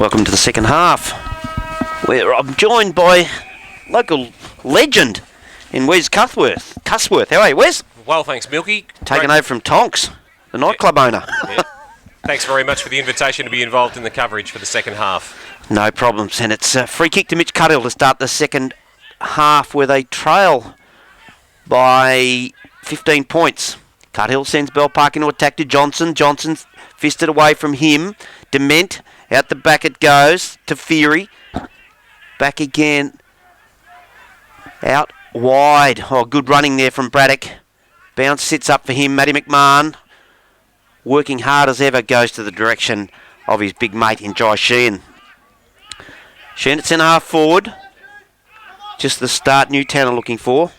Welcome to the second half, where I'm joined by local legend in Wes Cuthworth. How are you, Wes? Well, thanks, Milky. Taken over from Tonks, the nightclub owner. Yeah. Thanks very much for the invitation to be involved in the coverage for the second half. No problems, and it's a free kick to Mitch Cuthill to start the second half, where they trail by 15 points. Cuthill sends Bell Park into attack to Johnson. Johnson's fisted away from him. Dement, out the back it goes to Feary. Back again. Out wide. Oh, good running there from Braddock. Bounce sits up for him. Matty McMahon, working hard as ever, goes to the direction of his big mate in Jai Sheehan. Sheehan at centre half forward. Just the start Newtown are looking for.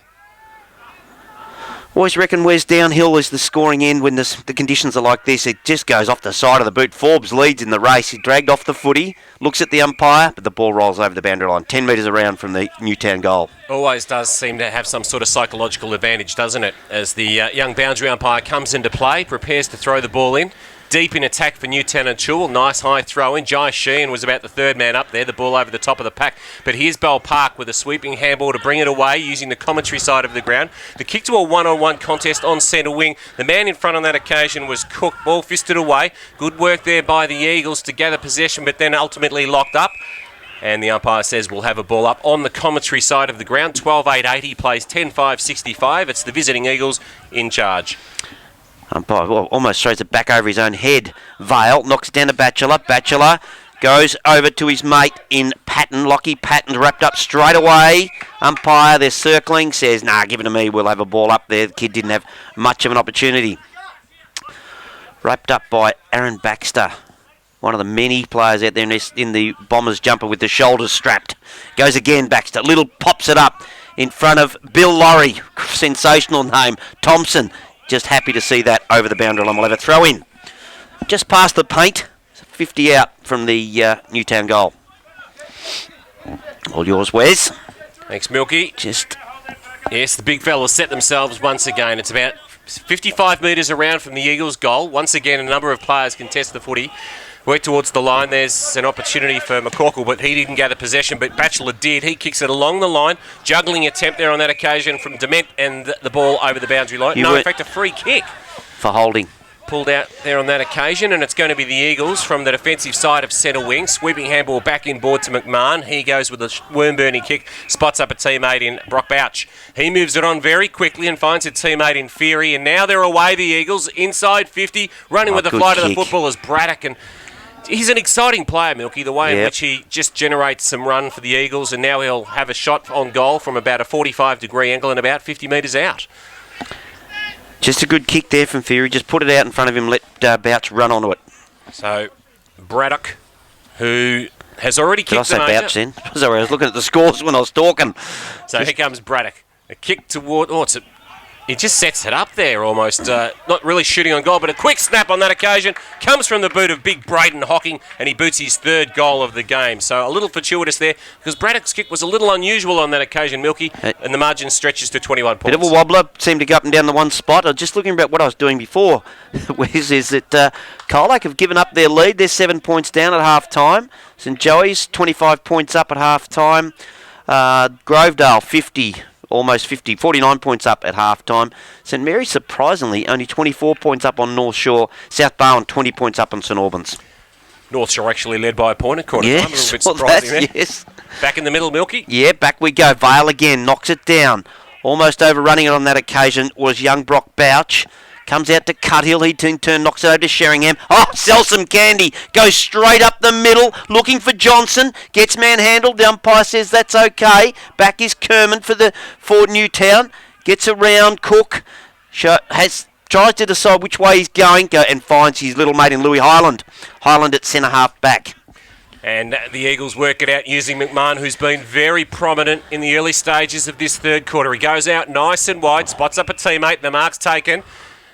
Always reckon where's downhill is the scoring end when the conditions are like this. It just goes off the side of the boot. Forbes leads in the race. He dragged off the footy, looks at the umpire, but the ball rolls over the boundary line, 10 metres around from the Newtown goal. Always does seem to have some sort of psychological advantage, doesn't it? As the young boundary umpire comes into play, prepares to throw the ball in. Deep in attack for Newtown and Chewell. Nice high throw in. Jai Sheehan was about the third man up there. The ball over the top of the pack. But here's Bell Park with a sweeping handball to bring it away using the commentary side of the ground. The kick to a one-on-one contest on centre wing. The man in front on that occasion was Cook. Ball fisted away. Good work there by the Eagles to gather possession, but then ultimately locked up. And the umpire says we'll have a ball up on the commentary side of the ground. 12-8-80 plays 10-5-65. It's the visiting Eagles in charge. Umpire almost throws it back over his own head. Vale knocks down to Batchelor. Batchelor goes over to his mate in Patton. Lockie Patton's wrapped up straight away. Umpire, they're circling, says, nah, give it to me. We'll have a ball up there. The kid didn't have much of an opportunity. Wrapped up by Aaron Baxter, one of the many players out there in the Bombers jumper with the shoulders strapped. Goes again, Baxter. Little pops it up in front of Bill Laurie. Sensational name. Thompson. Just happy to see that over the boundary line. We'll have a throw in. Just past the paint. 50 out from the Newtown goal. All yours, Wes. Thanks, Milky. Yes, the big fellas set themselves once again. It's about 55 metres around from the Eagles' goal. Once again, a number of players contest the footy. Work towards the line. There's an opportunity for McCorkle, but he didn't gather possession, but Batchelor did. He kicks it along the line. Juggling attempt there on that occasion from Dement, and the ball over the boundary line. No, in fact, a free kick. For holding. Pulled out there on that occasion, and it's going to be the Eagles from the defensive side of centre wing. Sweeping handball back inboard to McMahon. He goes with a worm-burning kick, spots up a teammate in Brock Bouch. He moves it on very quickly and finds a teammate in Feary, and now they're away, the Eagles, inside 50, running with the flight of the football is Braddock, and he's an exciting player, Milky, the way in which he just generates some run for the Eagles, and now he'll have a shot on goal from about a 45-degree angle and about 50 metres out. Just a good kick there from Feary. Just put it out in front of him, let Bouch run onto it. So, Braddock, who has already kicked the major. Bouch then? Sorry, I was looking at the scores when I was talking. So here comes Braddock. A kick toward... He just sets it up there almost, not really shooting on goal, but a quick snap on that occasion. Comes from the boot of big Braden Hocking, and he boots his third goal of the game. So a little fortuitous there, because Braddock's kick was a little unusual on that occasion, Milky, and the margin stretches to 21 points. Bit of a wobbler, seemed to go up and down the one spot. I was just looking about what I was doing before, is that Colac have given up their lead. They're 7 points down at half-time. St Joey's 25 points up at half-time. Grovedale 50. Almost 50, 49 points up at half-time. St Mary's, surprisingly, only 24 points up on North Shore. South Barwon, 20 points up on St Albans. North Shore actually led by a point at quarter time. A little bit surprising there. Yes. Back in the middle, Milky. Yeah, back we go. Vale again, knocks it down. Almost overrunning it on that occasion was young Brock Bouch. Comes out to Cuthill. He turn knocks it over to Sheringham. Oh, sell some candy. Goes straight up the middle, looking for Johnson. Gets manhandled. The umpire says that's okay. Back is Kerman for Newtown. Gets around Cook. Tries to decide which way he's going. And finds his little mate in Louis Highland. Highland at centre half back. And the Eagles work it out using McMahon, who's been very prominent in the early stages of this third quarter. He goes out nice and wide, spots up a teammate. The mark's taken.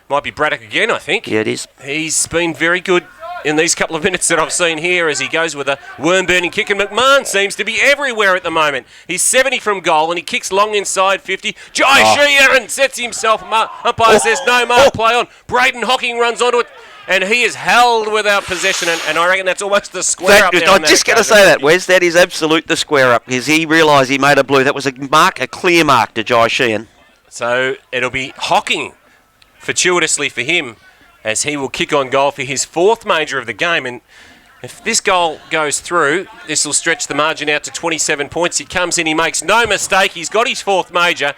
Might be Braddock again, I think. Yeah, it is. He's been very good in these couple of minutes that I've seen here as he goes with a worm-burning kick, and McMahon seems to be everywhere at the moment. He's 70 from goal, and he kicks long inside 50. Jai Sheehan sets himself. Umpire says no mark, play on. Braden Hocking runs onto it. and he is held without possession, and I reckon that's almost the square up there. I'm just going to say that, Wes. That is absolute the square up, because he realised he made a blue. That was a clear mark to Jai Sheehan. So it'll be hocking fortuitously for him, as he will kick on goal for his 4th major of the game. And if this goal goes through, this will stretch the margin out to 27 points. He comes in, he makes no mistake. He's got his 4th major.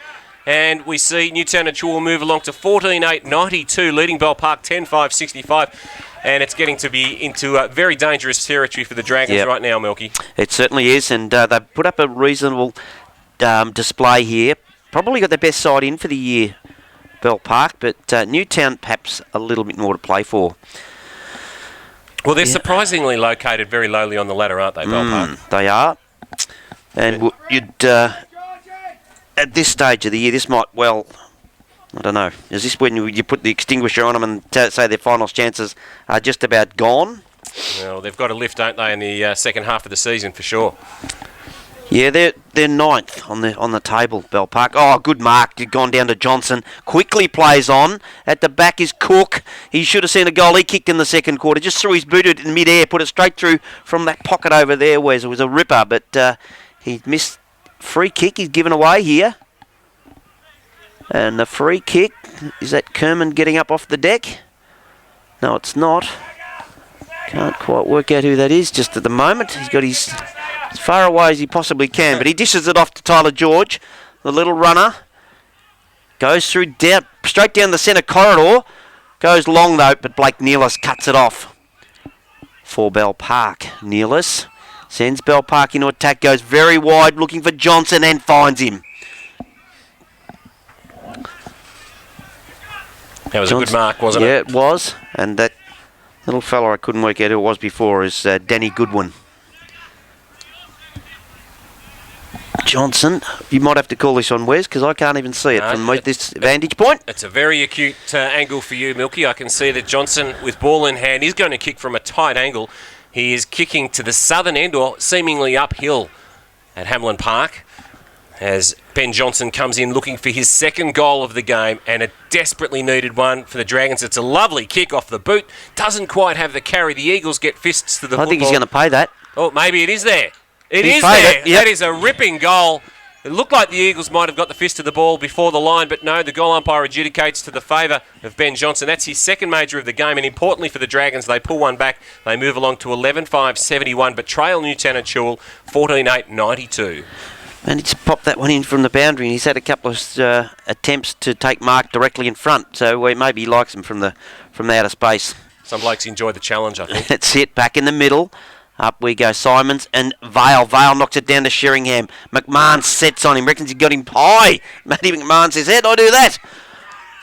And we see Newtown and Chua move along to 14-8-92, leading Bell Park 10-5-65. And it's getting to be into very dangerous territory for the Dragons right now, Milky. It certainly is, and they've put up a reasonable display here. Probably got the best side in for the year, Bell Park, but Newtown perhaps a little bit more to play for. Well, they're surprisingly located very lowly on the ladder, aren't they, Bell Park? They are. And you'd... at this stage of the year, this might I don't know. Is this when you put the extinguisher on them and say their finals chances are just about gone? Well, they've got to lift, don't they, in the second half of the season for sure. Yeah, they're 9th on the table, Bell Park. Oh, good mark. You've gone down to Johnson. Quickly plays on. At the back is Cook. He should have seen a goal. He kicked in the second quarter. Just threw his boot in mid-air, put it straight through from that pocket over there, where it was a ripper, but he missed. Free kick is given away here. And the free kick, is that Kerman getting up off the deck? No, it's not. Can't quite work out who that is just at the moment. He's got his as far away as he possibly can, but he dishes it off to Tyler George, the little runner. Goes through straight down the centre corridor. Goes long though, but Blake Neelis cuts it off for Bell Park. Neelis sends Bell Park into attack, goes very wide looking for Johnson and finds him. That was a good mark, wasn't it? Yeah, it was. And that little fella I couldn't work out who it was before is Danny Goodwin. Johnson, you might have to call this on Wes, because I can't even see it from this vantage point. It's a very acute angle for you, Milky. I can see that Johnson, with ball in hand, is going to kick from a tight angle. He is kicking to the southern end, or seemingly uphill at Hamlin Park, as Ben Johnson comes in looking for his 2nd goal of the game, and a desperately needed one for the Dragons. It's a lovely kick off the boot. Doesn't quite have the carry. The Eagles get fists to the football. I think he's going to pay that. Oh, maybe it is there. It is there. Yep. That is a ripping goal. It looked like the Eagles might have got the fist of the ball before the line, but no, the goal umpire adjudicates to the favour of Ben Johnson. That's his 2nd major of the game, and importantly for the Dragons, they pull one back. They move along to 11-5-71, but trail Newtown and Chua 14-8-92. And he's popped that one in from the boundary, and he's had a couple of attempts to take mark directly in front, so maybe he likes him from the outer space. Some blokes enjoy the challenge, I think. That's it, back in the middle. Up we go, Simons and Vale. Vale knocks it down to Sheringham. McMahon sets on him, reckons he got him high. Matty McMahon says, how'd I do that?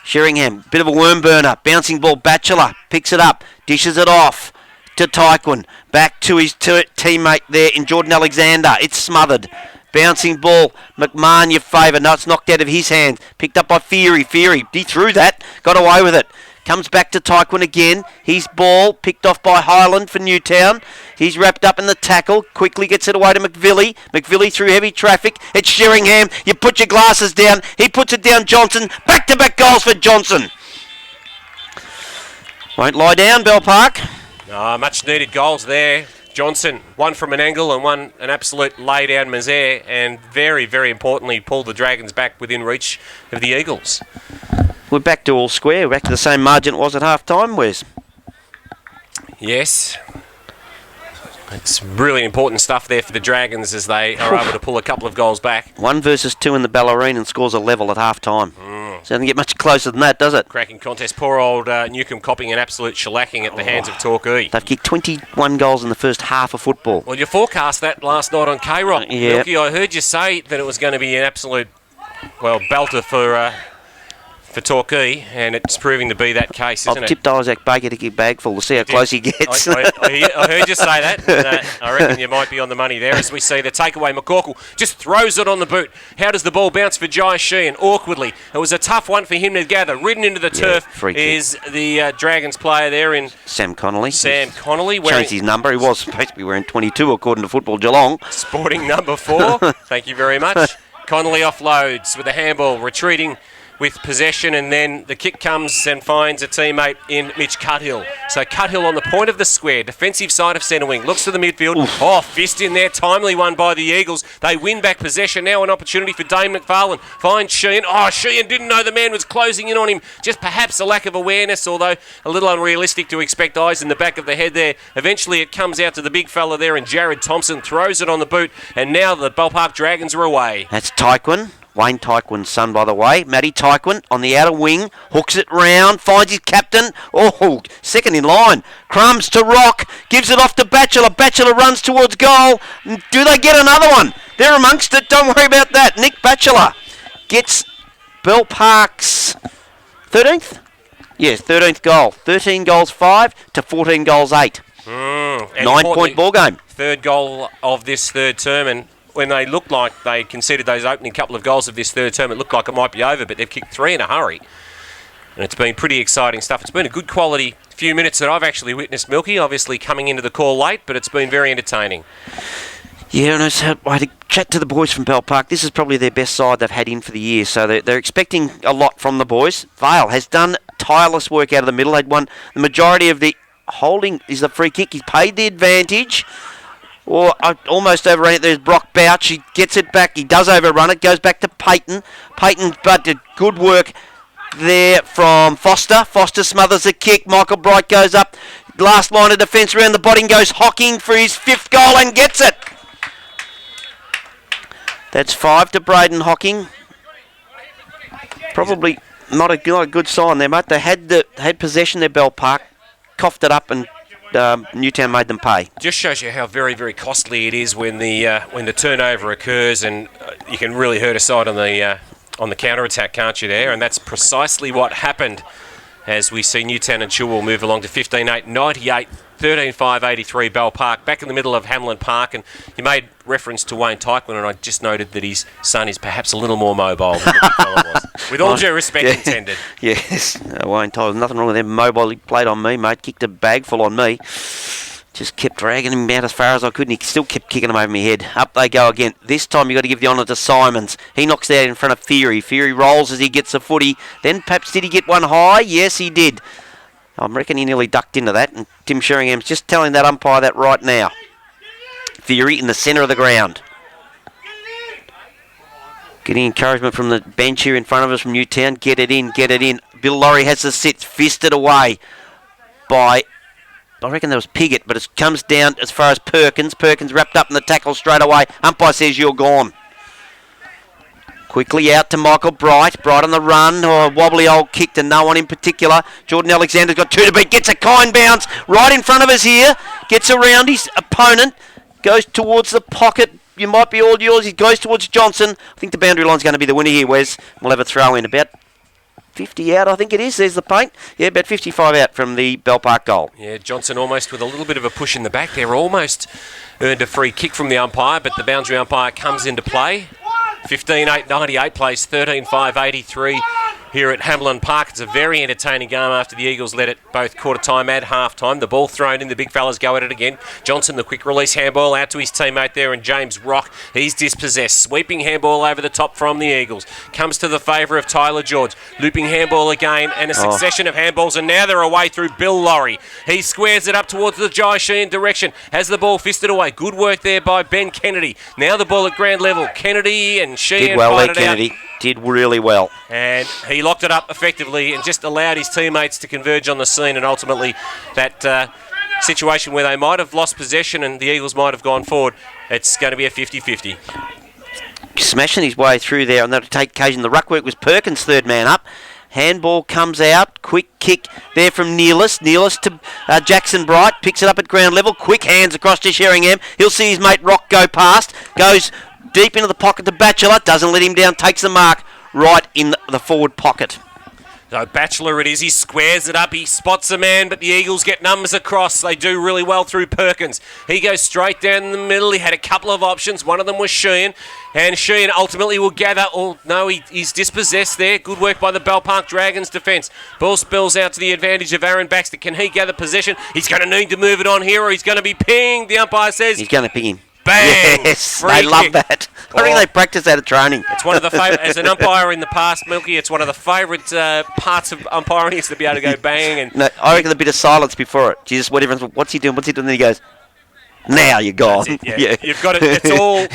Sheringham, bit of a worm burner. Bouncing ball, Batchelor picks it up, dishes it off to Tyquin. Back to his teammate there in Jordan Alexander. It's smothered. Bouncing ball, McMahon, your favour. No, it's knocked out of his hands. Picked up by Feary. He threw that, got away with it. Comes back to Tyquin again. His ball picked off by Highland for Newtown. He's wrapped up in the tackle. Quickly gets it away to McVilly. McVilly through heavy traffic. It's Sheringham. You put your glasses down. He puts it down. Johnson. Back-to-back goals for Johnson. Won't lie down, Bell Park. Much needed goals there. Johnson, one from an angle and one an absolute lay-down misère, and very, very importantly, pulled the Dragons back within reach of the Eagles. We're back to all square. We're back to the same margin it was at half-time, Wes. Yes. It's really important stuff there for the Dragons as they are able to pull a couple of goals back. 1 versus 2 in the Ballerine and scores a level at half-time. So it doesn't get much closer than that, does it? Cracking contest. Poor old Newcombe copping an absolute shellacking at the hands of Torquay. They've kicked 21 goals in the first half of football. Well, you forecast that last night on K-Rock. Yeah. Milky, I heard you say that it was going to be an absolute, belter for Torquay, and it's proving to be that case, isn't it? I've tipped Isaac Baker to give bagful to see how close he gets. I heard you say that. And, I reckon you might be on the money there as we see the takeaway. McCorkle just throws it on the boot. How does the ball bounce for Jai Sheehan? Awkwardly. It was a tough one for him to gather. Ridden into the turf is the Dragons player there in Sam Connolly. Changed his number. He was supposed to be wearing 22 according to Football Geelong. Sporting number 4. Thank you very much. Connolly offloads with a handball, retreating with possession, and then the kick comes and finds a teammate in Mitch Cuthill. So Cuthill on the point of the square, defensive side of centre wing, looks to the midfield. Oof. Oh, fist in there, timely one by the Eagles. They win back possession. Now an opportunity for Dane McFarlane. Finds Sheehan. Oh, Sheehan didn't know the man was closing in on him. Just perhaps a lack of awareness, although a little unrealistic to expect eyes in the back of the head there. Eventually it comes out to the big fella there, and Jared Thompson throws it on the boot, and now the Bellpark Dragons are away. That's Tyquin. Wayne Tyquin's son, by the way. Matty Tyquin on the outer wing. Hooks it round. Finds his captain. Oh, second in line. Crumbs to Rock. Gives it off to Batchelor. Batchelor runs towards goal. Do they get another one? They're amongst it. Don't worry about that. Nick Batchelor gets Bellpark's 13th? Yes, 13th goal. 13 goals 5 to 14 goals 8. 9-point ball game. Third goal of this third term, and when they looked like they conceded those opening couple of goals of this third term, it looked like it might be over, but they've kicked 3 in a hurry. And it's been pretty exciting stuff. It's been a good quality few minutes that I've actually witnessed, Milky, obviously coming into the call late, but it's been very entertaining. Yeah, and I had to chat to the boys from Bellpark. This is probably their best side they've had in for the year, so they're expecting a lot from the boys. Vale has done tireless work out of the middle. They'd won the majority of the holding is the free kick. He's paid the advantage. Or almost overrun it. There's Brock Bouch. He gets it back. He does overrun it. Goes back to Peyton. Peyton, but did good work there from Foster. Foster smothers the kick. Michael Bright goes up. Last line of defence around the body, goes Hocking for his 5th goal and gets it. That's 5 to Braden Hocking. Probably not a good sign there, mate. They had possession there, Bellpark. Coughed it up and Newtown made them pay. Just shows you how very, very costly it is when the turnover occurs, and you can really hurt a side on the counter attack, can't you? There, and that's precisely what happened. As we see Newtown and Chilwell move along to 15-8, 98, 13-5, 83 Bellpark, back in the middle of Hamlin Park. And you made reference to Wayne Tyquin, and I just noted that his son is perhaps a little more mobile than the fellow was. With all due respect intended. Yes, Wayne Tyquin, nothing wrong with him. Mobile, he played on me, mate. Kicked a bag full on me. Just kept dragging him out as far as I could, and he still kept kicking him over my head. Up they go again. This time you've got to give the honour to Simons. He knocks it out in front of Fury. Fury rolls as he gets the footy. Then perhaps did he get one high? Yes, he did. I reckon he nearly ducked into that, and Tim Sheringham's just telling that umpire that right now. Fury in the centre of the ground. Getting encouragement from the bench here in front of us from Newtown. Get it in, get it in. Bill Laurie has the sit, fisted away by... I reckon that was Piggott, but it comes down as far as Perkins. Perkins wrapped up in the tackle straight away. Umpire says you're gone. Quickly out to Michael Bright. Bright on the run. Oh, a wobbly old kick to no one in particular. Jordan Alexander's got 2 to beat. Gets a kind bounce right in front of us here. Gets around his opponent. Goes towards the pocket. You might be all yours. He goes towards Johnson. I think the boundary line's going to be the winner here, Wes. We'll have a throw in about 50 out, I think it is. There's the paint. Yeah, about 55 out from the Bellpark goal. Yeah, Johnson almost with a little bit of a push in the back there. Almost earned a free kick from the umpire, but the boundary umpire comes into play. 15-8, 98 plays 13-5, 83 here at Hamlin Park. It's a very entertaining game after the Eagles led it both quarter time and half time. The ball thrown in, the big fellas go at it again. Johnson, the quick release handball out to his teammate there, and James Rock, he's dispossessed. Sweeping handball over the top from the Eagles. Comes to the favour of Tyler George. Looping handball again, and a succession of handballs, and now they're away through Bill Laurie. He squares it up towards the Jai Sheehan direction. Has the ball fisted away. Good work there by Ben Kennedy. Now the ball at ground level. Kennedy and Sheehan did well there, Kennedy. Out. Did really well. And he locked it up effectively and just allowed his teammates to converge on the scene, and ultimately that situation where they might have lost possession and the Eagles might have gone forward, it's going to be a 50-50. Smashing his way through there on that take occasion. The ruck work was Perkins, third man up. Handball comes out. Quick kick there from Neelis. Neelis to Jackson Bright. Picks it up at ground level. Quick hands across to Sheringham. He'll see his mate Rock go past. Goes deep into the pocket to Batchelor. Doesn't let him down. Takes the mark right in the forward pocket. So Batchelor it is. He squares it up. He spots a man, but the Eagles get numbers across. They do really well through Perkins. He goes straight down the middle. He had a couple of options. One of them was Sheehan. And Sheehan ultimately will gather. Oh, no, he's dispossessed there. Good work by the Bellpark Dragons defence. Ball spills out to the advantage of Aaron Baxter. Can he gather possession? He's going to need to move it on here, or he's going to be pinged. The umpire says... He's going to ping him. Bang! Yes, Free they love kick. that. I think they practice that at training. It's one of the favourite, as an umpire in the past, Milky, it's one of the favourite parts of umpiring is to be able to go bang. And No, I reckon a bit of silence before it. Jesus, what everyone's, what's he doing? What's he doing? Then he goes, now you're gone. That's it, yeah. You've got it.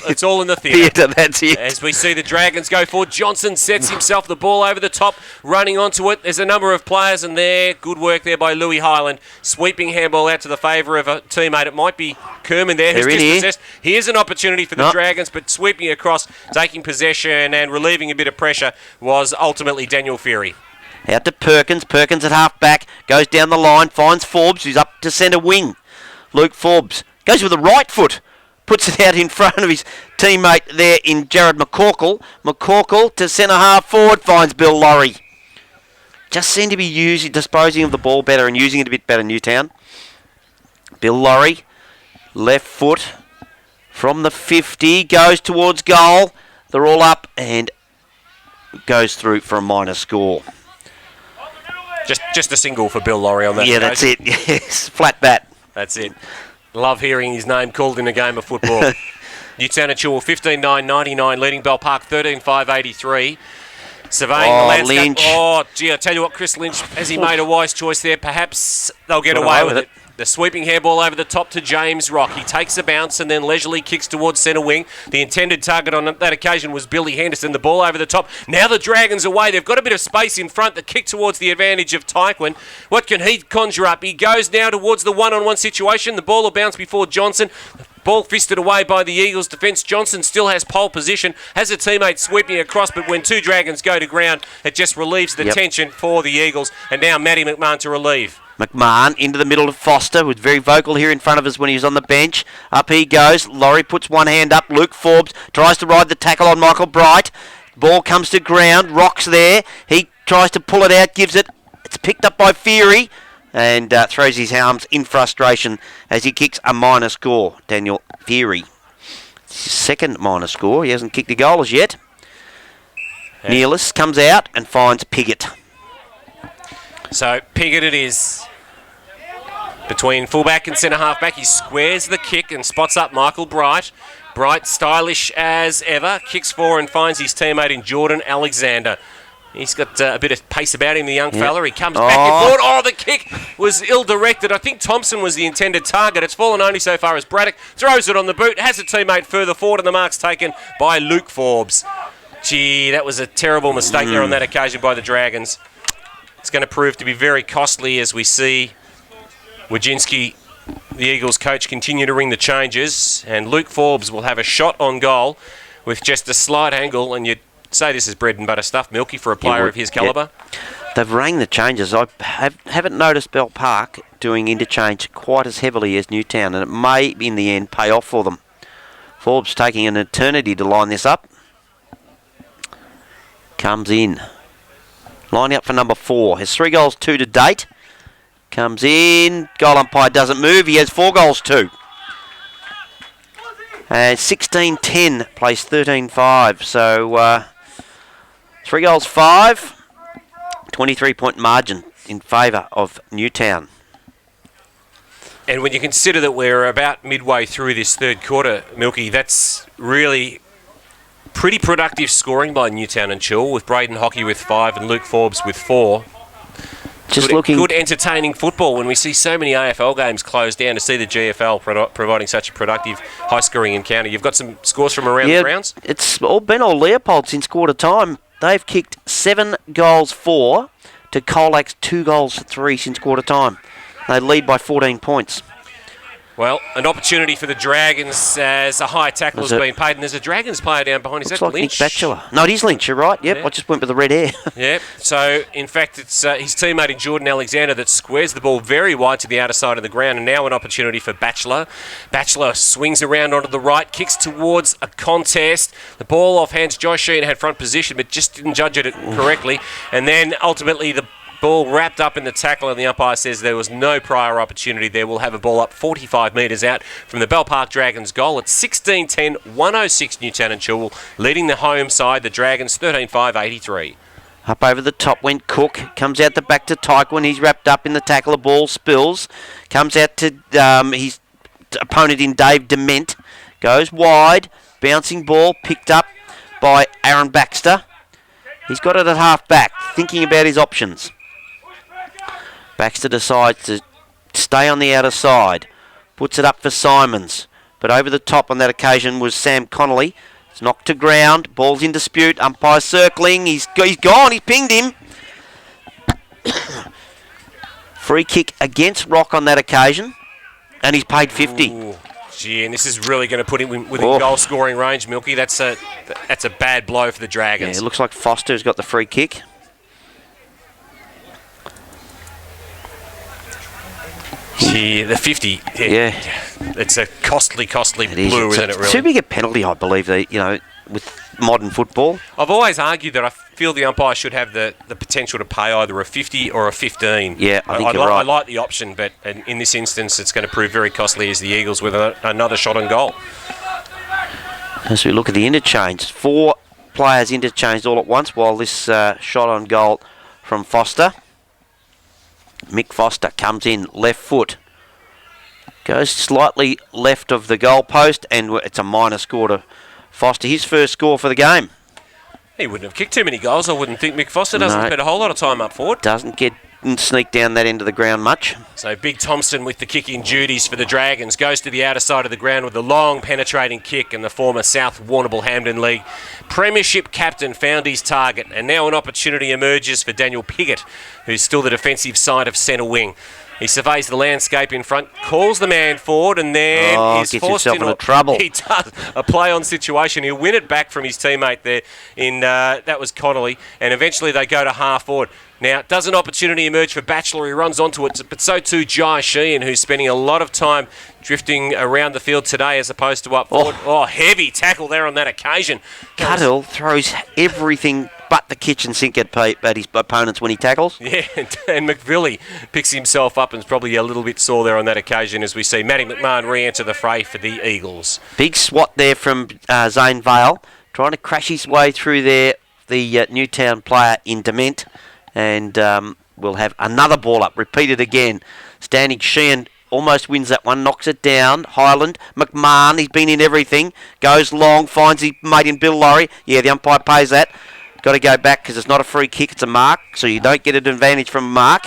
It's all in the theatre. Theatre, that's it. As we see the Dragons go forward, Johnson sets himself the ball over the top, running onto it. There's a number of players in there. Good work there by Louis Highland. Sweeping handball out to the favour of a teammate. It might be Kerman there who's dispossessed. Here's an opportunity for the Dragons, but sweeping across, taking possession and relieving a bit of pressure was ultimately Daniel Fury. Out to Perkins. Perkins at half back. Goes down the line. Finds Forbes, who's up to centre wing. Luke Forbes goes with the right foot. Puts it out in front of his teammate there in Jared McCorkle. McCorkle to centre half forward. Finds Bill Laurie. Just seem to be disposing of the ball better and using it a bit better, Newtown. Bill Laurie. Left foot from the 50. Goes towards goal. They're all up and goes through for a minor score. Just a single for Bill Laurie on that. Yeah, that's it. Yes, flat bat. That's it. Love hearing his name called in a game of football. Newtown and Chewell 15-9-99, leading Bell Park 13-5-83. Surveying the landscape. Lynch. Oh, gee, I tell you what, Chris Lynch, has he made a wise choice there? Perhaps they'll get away with it. The sweeping handball over the top to James Rock. He takes a bounce and then leisurely kicks towards centre wing. The intended target on that occasion was Billy Henderson. The ball over the top. Now the Dragons away. They've got a bit of space in front. The kick towards the advantage of Tyquin. What can he conjure up? He goes now towards the one-on-one situation. The ball will bounce before Johnson. Ball fisted away by the Eagles' defence. Johnson still has pole position, has a teammate sweeping across, but when two Dragons go to ground, it just relieves the tension for the Eagles. And now Matty McMahon to relieve. McMahon into the middle of Foster, was very vocal here in front of us when he was on the bench. Up he goes. Laurie puts one hand up. Luke Forbes tries to ride the tackle on Michael Bright. Ball comes to ground. Rock's there. He tries to pull it out, gives it. It's picked up by Fury and throws his arms in frustration as he kicks a minor score. Daniel Fury. It's his second minor score. He hasn't kicked a goal as yet. Neelis comes out and finds Piggott. So Piggott it is. Between fullback and centre half-back, he squares the kick and spots up Michael Bright. Bright, stylish as ever, kicks for and finds his teammate in Jordan Alexander. He's got a bit of pace about him, the young fella. He comes back and forward. Oh, the kick was ill-directed. I think Thompson was the intended target. It's fallen only so far as Braddock throws it on the boot, has a teammate further forward, and the mark's taken by Luke Forbes. Gee, that was a terrible mistake there on that occasion by the Dragons. It's going to prove to be very costly as we see Wojcinski, the Eagles coach, continue to ring the changes, and Luke Forbes will have a shot on goal with just a slight angle, and you'd say this is bread and butter stuff, Milky, for a player of his calibre. They've rang the changes. I haven't noticed Bell Park doing interchange quite as heavily as Newtown, and it may, in the end, pay off for them. Forbes taking an eternity to line this up. Comes in. Lining up for number 4. Has 3 goals, 2 to date. Comes in. Goal umpire doesn't move. He has 4 goals, 2. And 16-10 plays 13-5. So 3 goals, 5. 23-point margin in favour of Newtown. And when you consider that we're about midway through this third quarter, Milky, that's really pretty productive scoring by Newtown and Chewell, with Braden Hockey with 5 and Luke Forbes with 4. Good entertaining football when we see so many AFL games closed down, to see the GFL providing such a productive, high-scoring encounter. You've got some scores from around the grounds? It's all been all Leopold since quarter time. They've kicked 7 goals 4 to Colac 2 goals 3 since quarter time. They lead by 14 points. Well, an opportunity for the Dragons as a high tackle has been paid, and there's a Dragons player down behind. Is that like Lynch? Nick Batchelor. No, it is Lynch, you're right. Yep, Yeah. I just went with the red hair. Yep. So, in fact, it's his teammate in Jordan Alexander that squares the ball very wide to the outer side of the ground, and now an opportunity for Batchelor. Batchelor swings around onto the right, kicks towards a contest. The ball off hands. Josh Sheehan had front position, but just didn't judge it correctly. And then, ultimately, the ball wrapped up in the tackle, and the umpire says there was no prior opportunity there. We'll have a ball up 45 metres out from the Bell Park Dragons goal. It's 16-10, 106 Newtown and Chewell, leading the home side, the Dragons 13-5-83. Up over the top went Cook. Comes out the back to Tyquin. He's wrapped up in the tackle. The ball spills. Comes out to his opponent in Dave Dement. Goes wide. Bouncing ball picked up by Aaron Baxter. He's got it at half back, thinking about his options. Baxter decides to stay on the outer side. Puts it up for Simons. But over the top on that occasion was Sam Connolly. It's knocked to ground. Ball's in dispute. Umpire circling. He's gone. He's pinged him. Free kick against Rock on that occasion. And he's paid 50. Ooh, gee, and this is really going to put him within goal-scoring range, Milky. That's a bad blow for the Dragons. Yeah, it looks like Foster's got the free kick. Gee, the 50. Yeah. It's a costly blue, isn't it, really? Too big a penalty, I believe, with modern football. I've always argued that I feel the umpire should have the potential to pay either a 50 or a 15. Yeah, I think you're right. I like the option, but in this instance, it's going to prove very costly as the Eagles with another shot on goal. As we look at the interchange, 4 players interchanged all at once while this shot on goal from Foster. Mick Foster comes in, left foot. Goes slightly left of the goal post, and it's a minor score to Foster. His first score for the game. He wouldn't have kicked too many goals, I wouldn't think. Mick Foster doesn't spend a whole lot of time up forward. Doesn't sneak down that end of the ground much. So Big Thompson with the kicking duties for the Dragons goes to the outer side of the ground with a long penetrating kick, and the former South Warrnambool Hampden League Premiership captain found his target, and now an opportunity emerges for Daniel Piggott, who's still the defensive side of centre wing. He surveys the landscape in front, calls the man forward, and then is gets forced himself into trouble. He does a play-on situation. He'll win it back from his teammate there. That was Connolly, and eventually they go to half forward. Now, does an opportunity emerge for Batchelor? He runs onto it, but so too Jai Sheehan, who's spending a lot of time drifting around the field today as opposed to up forward. Oh, heavy tackle there on that occasion. Cuttle throws everything but the kitchen sink at his opponents when he tackles. Yeah, and McVilly picks himself up and is probably a little bit sore there on that occasion as we see Matty McMahon re-enter the fray for the Eagles. Big swat there from Zane Vale, trying to crash his way through there, the Newtown player in Dement, and we'll have another ball up, repeated again. Standing Sheehan almost wins that one, knocks it down. Highland, McMahon, he's been in everything, goes long, finds his mate in Bill Laurie. Yeah, the umpire pays that. Got to go back because it's not a free kick, it's a mark, so you don't get an advantage from a mark.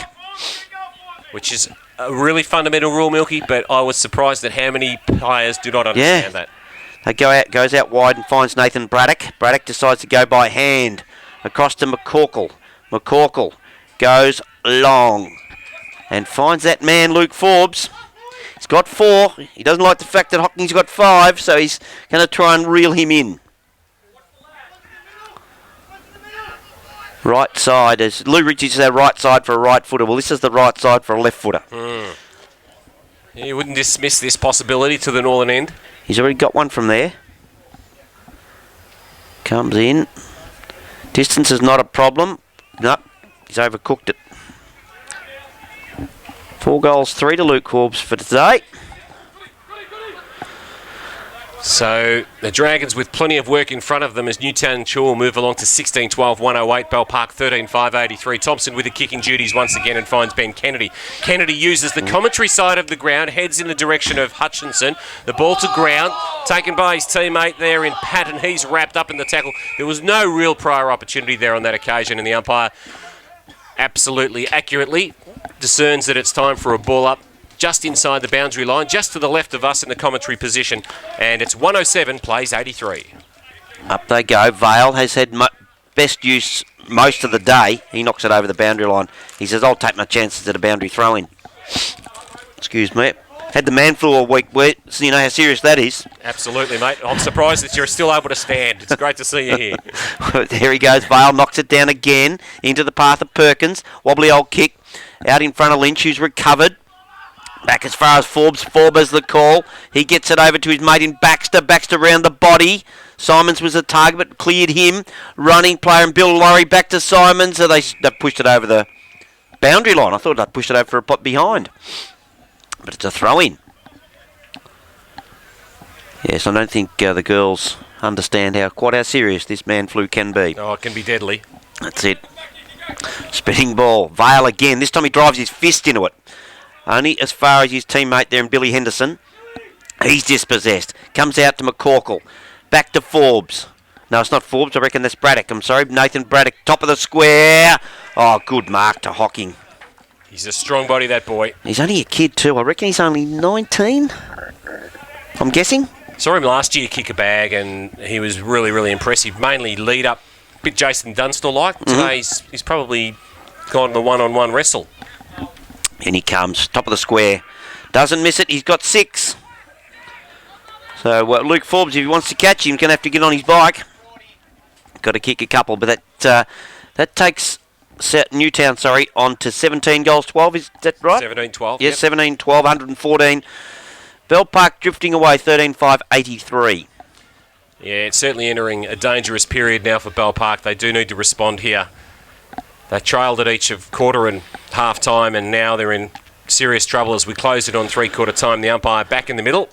Which is a really fundamental rule, Milky, but I was surprised at how many players do not understand that. They goes out wide and finds Nathan Braddock. Braddock decides to go by hand. Across to McCorkle. McCorkle goes long and finds that man, Luke Forbes. He's got 4. He doesn't like the fact that Hockney's got 5, so he's going to try and reel him in. Right side, as Lou Ritchie said, right side for a right footer. Well, this is the right side for a left footer. You wouldn't dismiss this possibility to the northern end. He's already got one from there. Comes in. Distance is not a problem. Nope, he's overcooked it. 4 goals, 3 to Luke Forbes for today. So the Dragons with plenty of work in front of them as Newtown and Chewell move along to 16-12-108. Bell Park 13-5-83. Thompson with the kicking duties once again and finds Ben Kennedy. Kennedy uses the commentary side of the ground, heads in the direction of Hutchinson. The ball to ground, taken by his teammate there in Patton. He's wrapped up in the tackle. There was no real prior opportunity there on that occasion, and the umpire absolutely accurately discerns that it's time for a ball up just inside the boundary line, just to the left of us in the commentary position. And it's 107, plays 83. Up they go. Vale has had best use most of the day. He knocks it over the boundary line. He says, I'll take my chances at a boundary throw-in. Excuse me. Had the man flu all week, so you know how serious that is. Absolutely, mate. I'm surprised that you're still able to stand. It's great to see you here. There he goes. Vale knocks it down again into the path of Perkins. Wobbly old kick out in front of Lynch, who's recovered. Back as far as Forbes. Forbes the call. He gets it over to his mate in Baxter. Baxter round the body. Simons was the target, but cleared him. Running player and Bill Laurie back to Simons. So they pushed it over the boundary line. I thought they pushed it over for a pot behind. But it's a throw-in. Yes, I don't think the girls understand quite how serious this man flu can be. Oh, it can be deadly. That's it. Spinning ball. Vale again. This time he drives his fist into it. Only as far as his teammate there and Billy Henderson. He's dispossessed. Comes out to McCorkle. Back to Forbes. No, it's not Forbes. I reckon that's Braddock. I'm sorry. Nathan Braddock, top of the square. Oh, good mark to Hocking. He's a strong body, that boy. He's only a kid too. I reckon he's only 19. I'm guessing. Saw him last year kick a bag, and he was really, really impressive. Mainly lead up, a bit Jason Dunstall-like. Today he's probably gone the one-on-one wrestle. And he comes, top of the square. Doesn't miss it. He's got 6. So Luke Forbes, if he wants to catch him, he's going to have to get on his bike. Got to kick a couple, but that takes Newtown, on to 17 goals 12. Is that right? 17-12. Yes, 17-12, 114. Bell Park drifting away, 13-5, 83. Yeah, it's certainly entering a dangerous period now for Bell Park. They do need to respond here. They trailed at each of quarter and half time, and now they're in serious trouble as we close it on three-quarter time. The umpire back in the middle.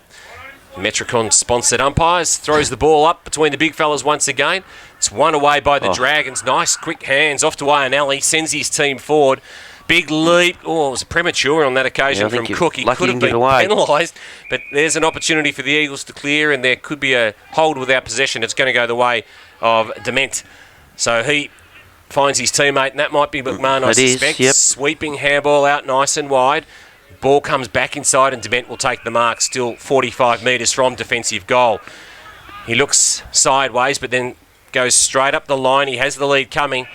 Metricon-sponsored umpires throws the ball up between the big fellas once again. It's won away by the Dragons. Nice quick hands off to Iannelli. Sends his team forward. Big leap. Oh, it was premature on that occasion from Cook. He could have been penalised, but there's an opportunity for the Eagles to clear, and there could be a hold without possession. It's going to go the way of Dement. So he finds his teammate, and that might be McMahon, I suspect. Sweeping handball out nice and wide. Ball comes back inside, and Dement will take the mark, still 45 metres from defensive goal. He looks sideways, but then goes straight up the line. He has the lead coming.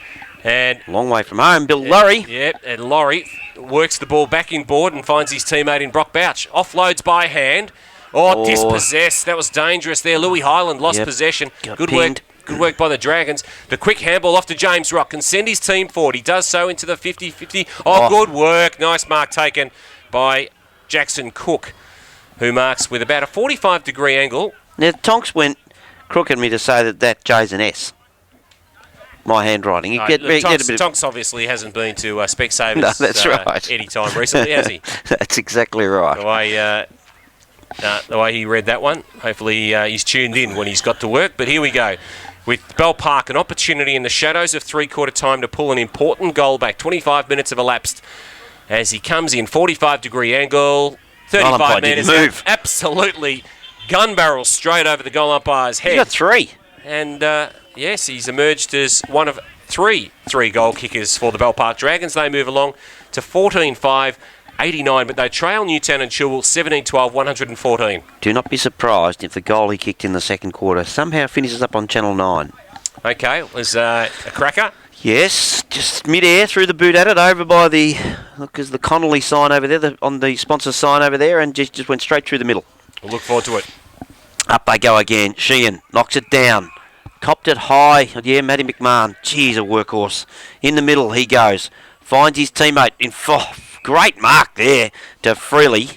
And long way from home, Bill Laurie. Yep, and Laurie works the ball back inboard and finds his teammate in Brock Bouch. Offloads by hand. Dispossessed. That was dangerous there. Louis Highland lost possession. Good work. Good work by the Dragons. The quick handball off to James Rock can send his team forward. He does so into the 50-50. Good work. Nice mark taken by Jackson Cook, who marks with about a 45-degree angle. Now, Tonks went crooked me to say that J's an S. My handwriting. Tonks obviously hasn't been to Specsavers no, that's right. any time recently, has he? That's exactly right. The way he read that one. Hopefully he's tuned in when he's got to work. But here we go. With Bell Park, an opportunity in the shadows of three-quarter time to pull an important goal back. 25 minutes have elapsed as he comes in. 45-degree angle. 35 metres. Move. Absolutely gun barrel straight over the goal umpire's head. He's got 3. And, yes, he's emerged as one of three goal kickers for the Bell Park Dragons. They move along to 14-5, 89, but they trail Newtown and Chilwell 17-12, 114. Do not be surprised if the goal he kicked in the second quarter somehow finishes up on Channel 9. Okay, it was a cracker. Yes, just mid-air, through the boot at it, over by the Connolly sign over there, on the sponsor sign over there, and just went straight through the middle. We'll look forward to it. Up they go again. Sheehan knocks it down. Copped it high. Yeah, Matty McMahon. Geez, a workhorse. In the middle he goes. Finds his teammate. Great mark there to Fury.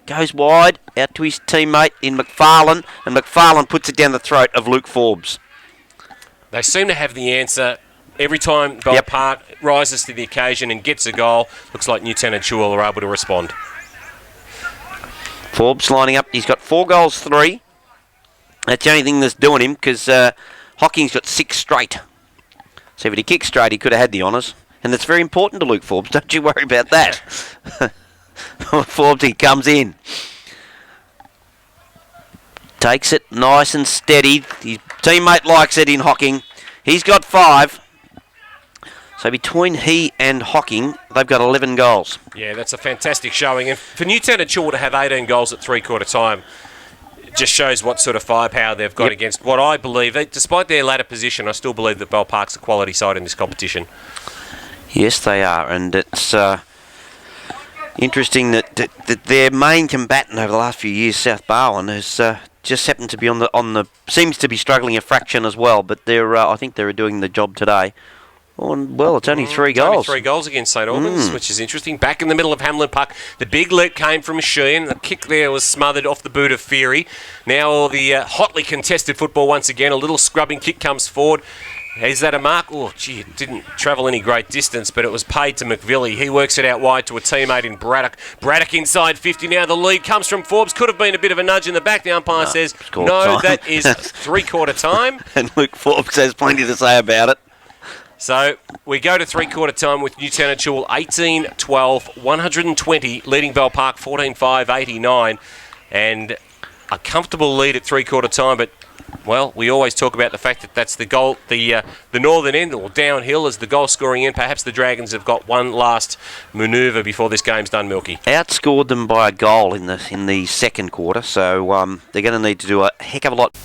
Goes wide out to his teammate in McFarlane, and McFarlane puts it down the throat of Luke Forbes. They seem to have the answer every time Bell Park rises to the occasion and gets a goal. Looks like Newtown and Chilwell are able to respond. Forbes lining up. He's got 4 goals, 3. That's the only thing that's doing him, because Hocking's got 6 straight. So if he kicks straight, he could have had the honours. And that's very important to Luke Forbes. Don't you worry about that. Forbes, he comes in. Takes it nice and steady. His teammate likes it in Hocking. He's got 5. So between he and Hocking, they've got 11 goals. Yeah, that's a fantastic showing. And for Newtown and Chilwell to have 18 goals at three-quarter time, it just shows what sort of firepower they've got against what I believe. Despite their ladder position, I still believe that Bell Park's a quality side in this competition. Yes, they are. And it's interesting that their main combatant over the last few years, South Barwon, has just happened to be on the seems to be struggling a fraction as well. But I think they're doing the job today. Well, it's only 3 goals. Only 3 goals against St Albans, which is interesting. Back in the middle of Hamlin Park, the big leap came from Sheehan. The kick there was smothered off the boot of Fury. Now the hotly contested football once again. A little scrubbing kick comes forward. Is that a mark? Oh, gee, it didn't travel any great distance, but it was paid to McVilly. He works it out wide to a teammate in Braddock. Braddock inside 50 now. The lead comes from Forbes. Could have been a bit of a nudge in the back. The umpire says, no, that is three-quarter time. And Luke Forbes has plenty to say about it. So we go to three-quarter time with Newtown and Chewell 18-12, 120, leading Bell Park 14-5, 89. And a comfortable lead at three-quarter time, but, well, we always talk about the fact that that's the goal, the northern end, or downhill, as the goal-scoring end. Perhaps the Dragons have got one last manoeuvre before this game's done, Milky. Outscored them by a goal in the second quarter, so they're going to need to do a heck of a lot.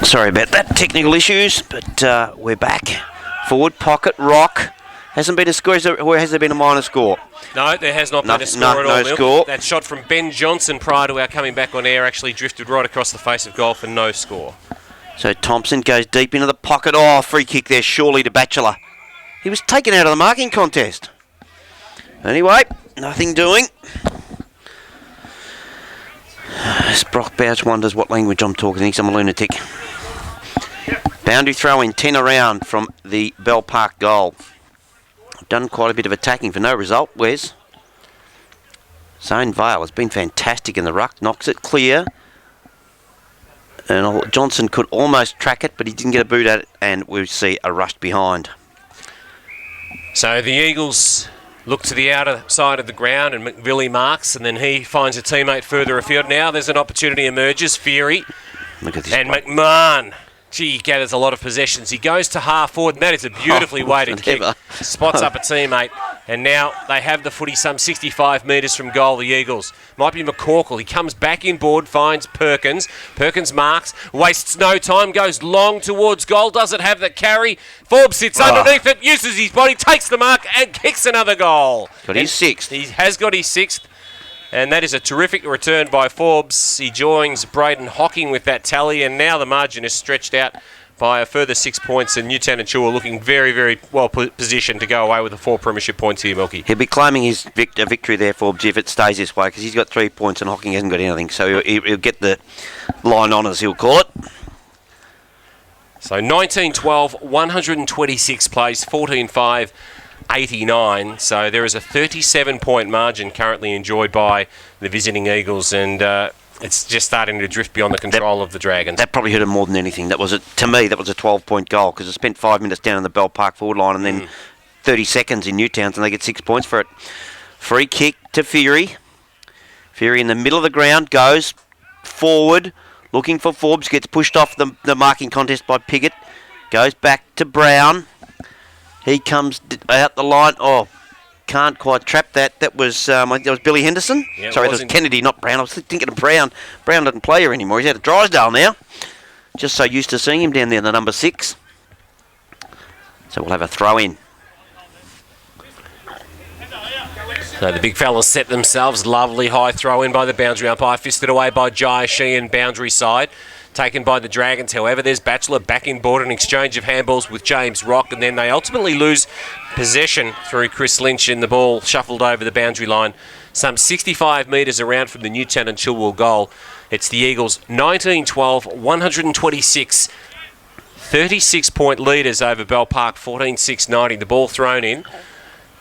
Sorry about that, technical issues, but we're back. Forward pocket, rock. Hasn't been a score, or has there been a minor score? No, there has not been a score at all. No score. That shot from Ben Johnson prior to our coming back on air actually drifted right across the face of goal for no score. So Thompson goes deep into the pocket. Oh, free kick there, surely to Batchelor. He was taken out of the marking contest. Anyway, nothing doing. Brock Bouch wonders what language I'm talking. He thinks I'm a lunatic. Boundary throw in 10 around from the Bell Park goal. Done quite a bit of attacking for no result. Wes? Zane Vale has been fantastic in the ruck. Knocks it clear. And Johnson could almost track it, but he didn't get a boot at it, and we see a rush behind. So the Eagles look to the outer side of the ground, and McVilly marks, and then he finds a teammate further afield. Now there's an opportunity emerges. Fury. Look at this. And McMahon. Gee, he gathers a lot of possessions. He goes to half forward, and that is a beautifully weighted kick. Spots up a teammate. And now they have the footy some 65 metres from goal, the Eagles. Might be McCorkle. He comes back inboard, finds Perkins. Perkins marks, wastes no time, goes long towards goal. Doesn't have the carry. Forbes sits underneath it, uses his body, takes the mark and kicks another goal. Got his sixth. He has got his sixth. And that is a terrific return by Forbes. He joins Braden Hocking with that tally. And now the margin is stretched out by a further 6 points, and Newtown and Chua looking very, very well positioned to go away with the 4 premiership points here, Milky. He'll be claiming his victory there, Forbes, if it stays this way, because he's got 3 points and Hocking hasn't got anything. So he'll get the line on, as he'll call it. So 19-12, 126 plays, 14-5, 89. So there is a 37-point margin currently enjoyed by the visiting Eagles, and it's just starting to drift beyond the control of the Dragons. That probably hurt him more than anything. To me, that was a 12-point goal, because it spent 5 minutes down in the Bell Park forward line and then 30 seconds in Newtown, and they get 6 points for it. Free kick to Fury. Fury in the middle of the ground, goes forward, looking for Forbes, gets pushed off the marking contest by Piggott, goes back to Brown. He comes out the line. Oh, can't quite trap that. That was Billy Henderson. Yeah, Sorry, it was Kennedy, not Brown. I was thinking of Brown. Brown doesn't play here anymore. He's out of Drysdale now. Just so used to seeing him down there in the number 6. So we'll have a throw in. So the big fellas set themselves. Lovely high throw in by the boundary umpire. Fisted away by Jai Sheehan, boundary side. Taken by the Dragons, however. There's Batchelor back in board, an exchange of handballs with James Rock, and then they ultimately lose possession through Chris Lynch, and the ball shuffled over the boundary line some 65 metres around from the Newtown and Chilwell goal. It's the Eagles 19-12, 126, 36-point leaders over Bell Park, 14-6-90. The ball thrown in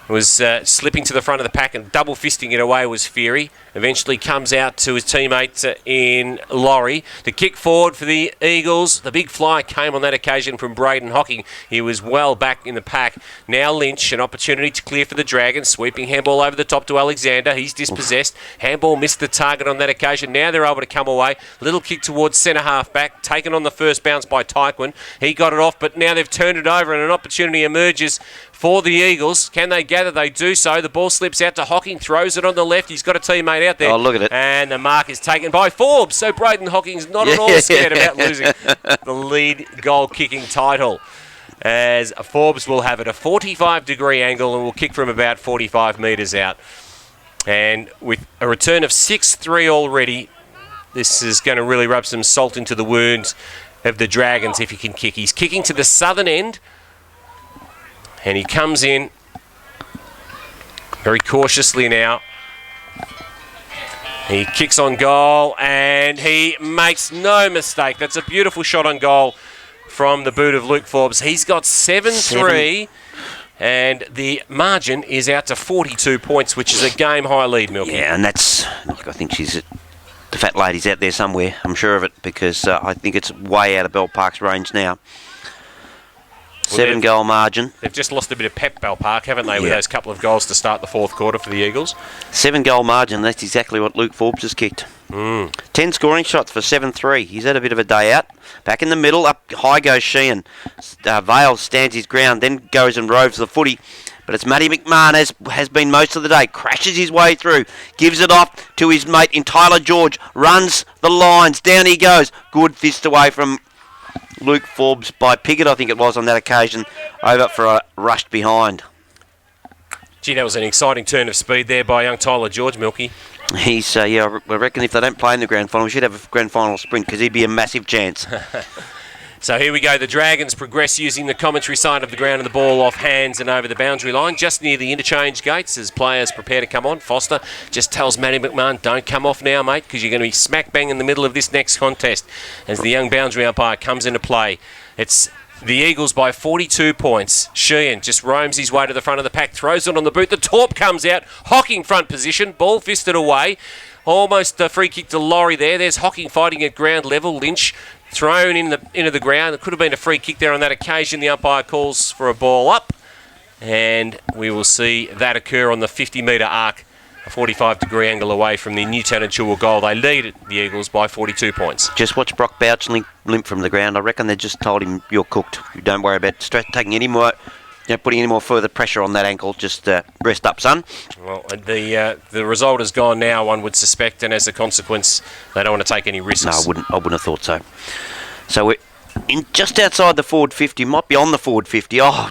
was slipping to the front of the pack and double fisting it away was Fury. Eventually comes out to his teammate in Laurie to kick forward for the Eagles. The big fly came on that occasion from Braden Hocking. He was well back in the pack. Now Lynch, an opportunity to clear for the Dragons. Sweeping handball over the top to Alexander. He's dispossessed. Handball missed the target on that occasion. Now they're able to come away. Little kick towards centre half back. Taken on the first bounce by Tyquin. He got it off, but now they've turned it over and an opportunity emerges for the Eagles. Can they gather? They do so. The ball slips out to Hocking. Throws it on the left. He's got a teammate out there. Oh, look at it. And the mark is taken by Forbes. So Braden Hocking's not at all scared about losing the lead goal-kicking title, as Forbes will have it a 45-degree angle and will kick from about 45 metres out. And with a return of 6-3 already, this is going to really rub some salt into the wounds of the Dragons if he can kick. He's kicking to the southern end, and he comes in very cautiously now. He kicks on goal, and he makes no mistake. That's a beautiful shot on goal from the boot of Luke Forbes. He's got 7-3, and the margin is out to 42 points, which is a game-high lead, Milky. Yeah, and that's... Look, I think the fat lady's out there somewhere. I'm sure of it, because I think it's way out of Bell Park's range now. Well, 7-goal margin. They've just lost a bit of pep, Bell Park, haven't they, with those couple of goals to start the fourth quarter for the Eagles? 7-goal margin. That's exactly what Luke Forbes has kicked. 10 scoring shots for 7-3. He's had a bit of a day out. Back in the middle, up high goes Sheehan. Vale stands his ground, then goes and roves the footy. But it's Matty McMahon, as has been most of the day. Crashes his way through. Gives it off to his mate in Tyler George. Runs the lines. Down he goes. Good fist away from Luke Forbes by Piggott, I think it was on that occasion, over for a rushed behind. Gee, that was an exciting turn of speed there by young Tyler George, Milky. He's, I reckon if they don't play in the grand final, we should have a grand final sprint, because he'd be a massive chance. So here we go. The Dragons progress using the commentary side of the ground and the ball off hands and over the boundary line, just near the interchange gates as players prepare to come on. Foster just tells Matty McMahon, don't come off now, mate, because you're going to be smack bang in the middle of this next contest as the young boundary umpire comes into play. It's the Eagles by 42 points. Sheehan just roams his way to the front of the pack, throws it on the boot. The torp comes out. Hocking front position. Ball fisted away. Almost a free kick to Laurie there. There's Hocking fighting at ground level. Lynch thrown into the ground. It could have been a free kick there on that occasion. The umpire calls for a ball up, and we will see that occur on the 50-metre arc, a 45-degree angle away from the Newtown and Chilwell goal. They lead the Eagles by 42 points. Just watch Brock Bouch limp from the ground. I reckon they just told him, you're cooked. Don't worry about taking any more Don't put any more further pressure on that ankle. Just rest up, son. Well, the result is gone now, one would suspect, and as a consequence, they don't want to take any risks. No, I wouldn't have thought so. So we're just outside the forward 50, might be on the forward 50. Oh,